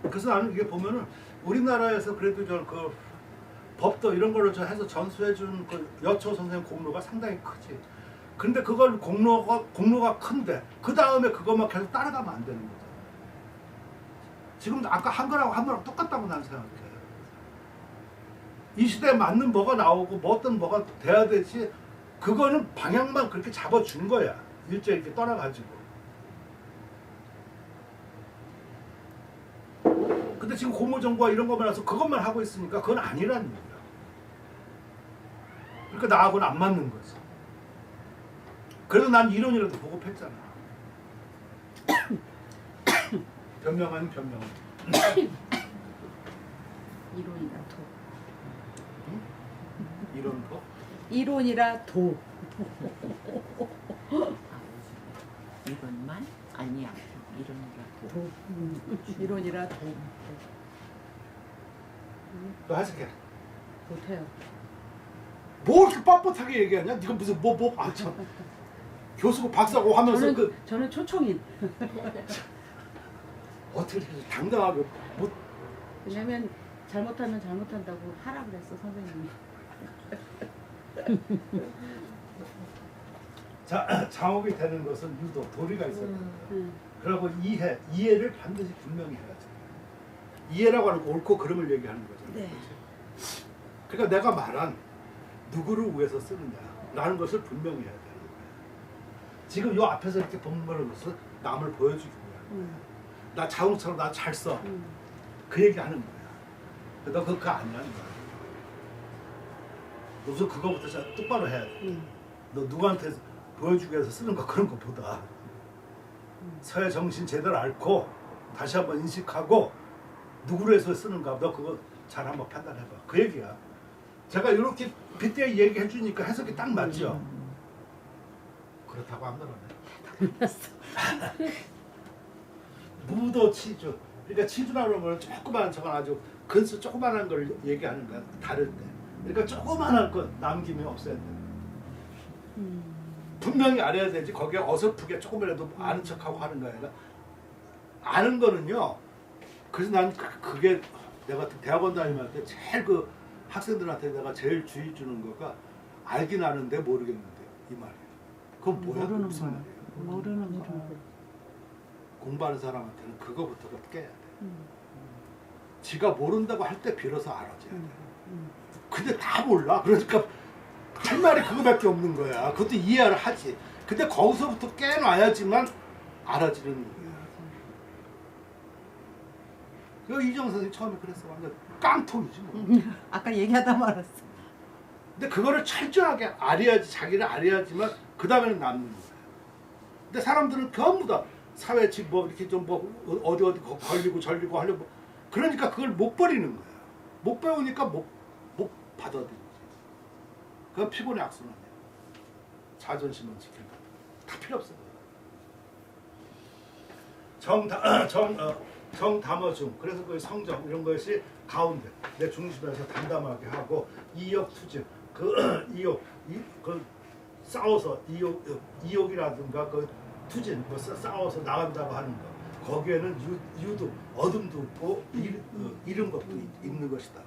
그래서 나는 이게 보면은 우리나라에서 그래도 저 그 법도 이런 걸로 저 해서 전수해준 그 여초 선생님 공로가 상당히 크지. 근데 그걸 공로가 큰데 그 다음에 그것만 계속 따라가면 안 되는 거잖아. 지금 아까 한 거랑 똑같다고 나는 생각해. 이 시대에 맞는 뭐가 나오고 뭐 어떤 뭐가 돼야 되지. 그거는 방향만 그렇게 잡아준 거야. 일제히 이렇게 떠나가지고. 근데 지금 고무정과 이런 것만 해서 그것만 하고 있으니까 그건 아니라는 얘기야. 그러니까 나하고는 안 맞는 거지. 그래도 난 이론이라도 보급했잖아. 변명 아닌 변명. 이론이라 도. 이론 거? 이론이라 도. 이것만 아니야. 이런이라고. 도. 이론이라 도. 너 해석해. 못해요. 뭐 이렇게 뻣뻣하게 얘기하냐? 네가 무슨 아 참. 교수고 박사고 하면서 저는 초청인. 어떻게 이렇게 당당하게 못. 왜냐면 잘못하면 잘못한다고 하라 그랬어 선생님이. 자, 장옥이 되는 것은 유도 도리가 있어야 된다. 그리고 이해를 반드시 분명히 해야지. 이해라고 하는 거 옳고 그름을 얘기하는 거잖아. 네. 그렇지? 그러니까 내가 말한 누구를 위해서 쓰느냐라는 것을 분명히 해야 되는 거야. 지금 요 앞에서 이렇게 본문을 해서 남을 보여주기 위한 거야. 나 자동차로 나 잘 써. 그 얘기 하는 거야. 너 그거 아니라는 거야. 우선 그거부터 진짜 똑바로 해야 돼. 너 누구한테 보여주기 위해서 쓰는 거 그런 것보다 서의 정신 제대로 앓고 다시 한번 인식하고 누구를 해서 쓰는가 너 그거 잘 한번 판단해봐. 그 얘기야. 제가 이렇게 빗대 얘기해 주니까 해석이 딱 맞죠? 그렇다고 안 그러네. 무도 치주. 그러니까 치주라는 건 조그마한 저건 아주 근수 조그마한 걸 얘기하는 거야. 다를 때. 그러니까 조그마한 거 남김이 없어야 돼. 분명히 알아야 되지. 거기에 어설프게 조금이라도 아는 척하고 하는 거야. 그러니까 아는 거는요. 그래서 난 그게 내가 대학원 다니면서 제일 그 학생들한테 내가 제일 주의 주는 거가 알긴 아는데 모르겠는데 이 말이에요. 그건 뭐야? 모르는 무슨 거야. 말이에요? 모르는 거. 공부하는 사람한테는 그거부터가 깨야 돼. 지가 모른다고 할 때 비로소 알아줘야 돼. 근데 다 몰라. 그러니까 할 말이 그거밖에 없는 거야. 그것도 이해를 하지. 근데 거기서부터 깨놔야지만 알아지는 거야. 그 이정 선생님 처음에 그랬어. 완전 깡통이지 뭐. 아까 얘기하다 말았어. 근데 그거를 철저하게 알아야지. 자기를 알아야지만 그 다음에는 남는 거야. 근데 사람들은 전부 다 사회치 뭐 이렇게 좀 뭐 어디 걸리고 절리고 하려고 그러니까 그걸 못 버리는 거야. 못 배우니까 못 받아들이지. 그건 피곤의 악순환이야. 자존심은 지킨다. 다 필요 없어. 정담어중. 그래서 그 성정 이런 것이 가운데 내 중심에서 담담하게 하고 이욕투진 그 이욕 그 싸워서 이욕이라든가 그 투진 뭐 싸워서 나간다고 하는 거 거기에는 유도 어둠도 없고 이런 것도 있는 것이다.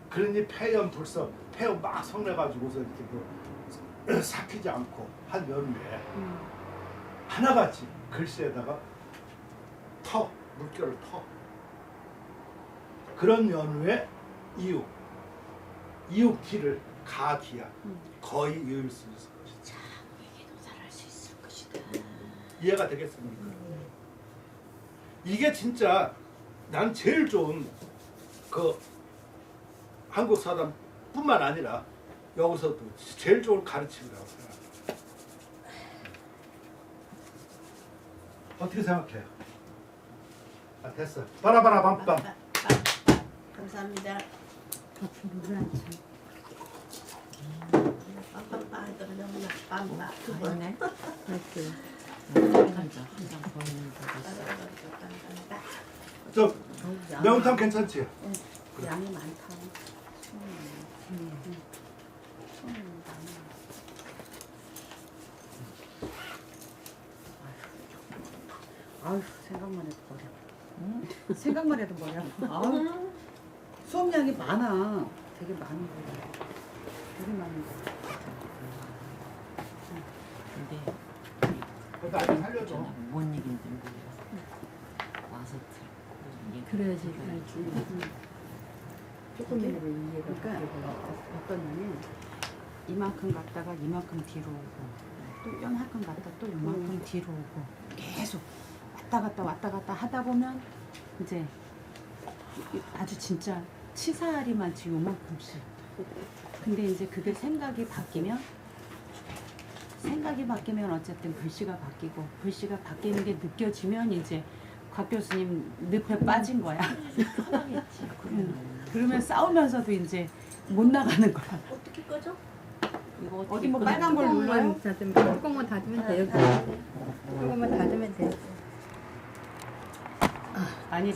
그러니 폐염불성 폐염 막 성내가지고서 이렇게 그 삭히지 않고 한 연후에 하나같이 글씨에다가 물결을 터 그런 연후에 이웃기를 가기야 거의 이을 수 있을 것이다. 얘기도 잘할 수 있을 것이다. 이해가 되겠습니까? 이게 진짜 난 제일 좋은 그 한국 사람뿐만 아니라 여기서도 제일 좋은 가르침이라고 생각합니다. 어떻게 생각해요? 아 됐어. 빠라바라 밤밤. 감사합니다. 물을 안 차. 빰빰빰 떨어졌나 빰빰. 그거네. 맞지. 한장 더 있는 거 있어. 저 매운탕 괜찮지? 양이 많다. 아유 생각만 해도 머리. 생각만 해도 머리 아파. 아유 수업량이 많아. 되게 많은 거. 되게 많은 거. 근데 그래도 아직 살려줘. 저는 뭔 얘기인지 몰라. 와서 듣고 얘기. 그래야지 알지. 조금이라도 이해가 그러니까 어떠냐면 이만큼 갔다가 이만큼 뒤로 오고 또 이만큼 갔다 또 이만큼 뒤로 오고 계속 왔다 갔다 하다 보면 이제 아주 진짜 치사하리만치 요만큼씩. 근데 이제 그게 생각이 바뀌면 어쨌든 글씨가 바뀌고 글씨가 바뀌는 게 느껴지면 이제 곽 교수님 늪에 빠진 거야. 편하겠지. 그러면 싸우면서도 이제 못 나가는 거야. 어떻게 꺼져? 이거 어디 뭐 빨간 걸 눌러요? 뚜껑만 닫으면 돼요. 뚜껑만 닫으면 돼. 아니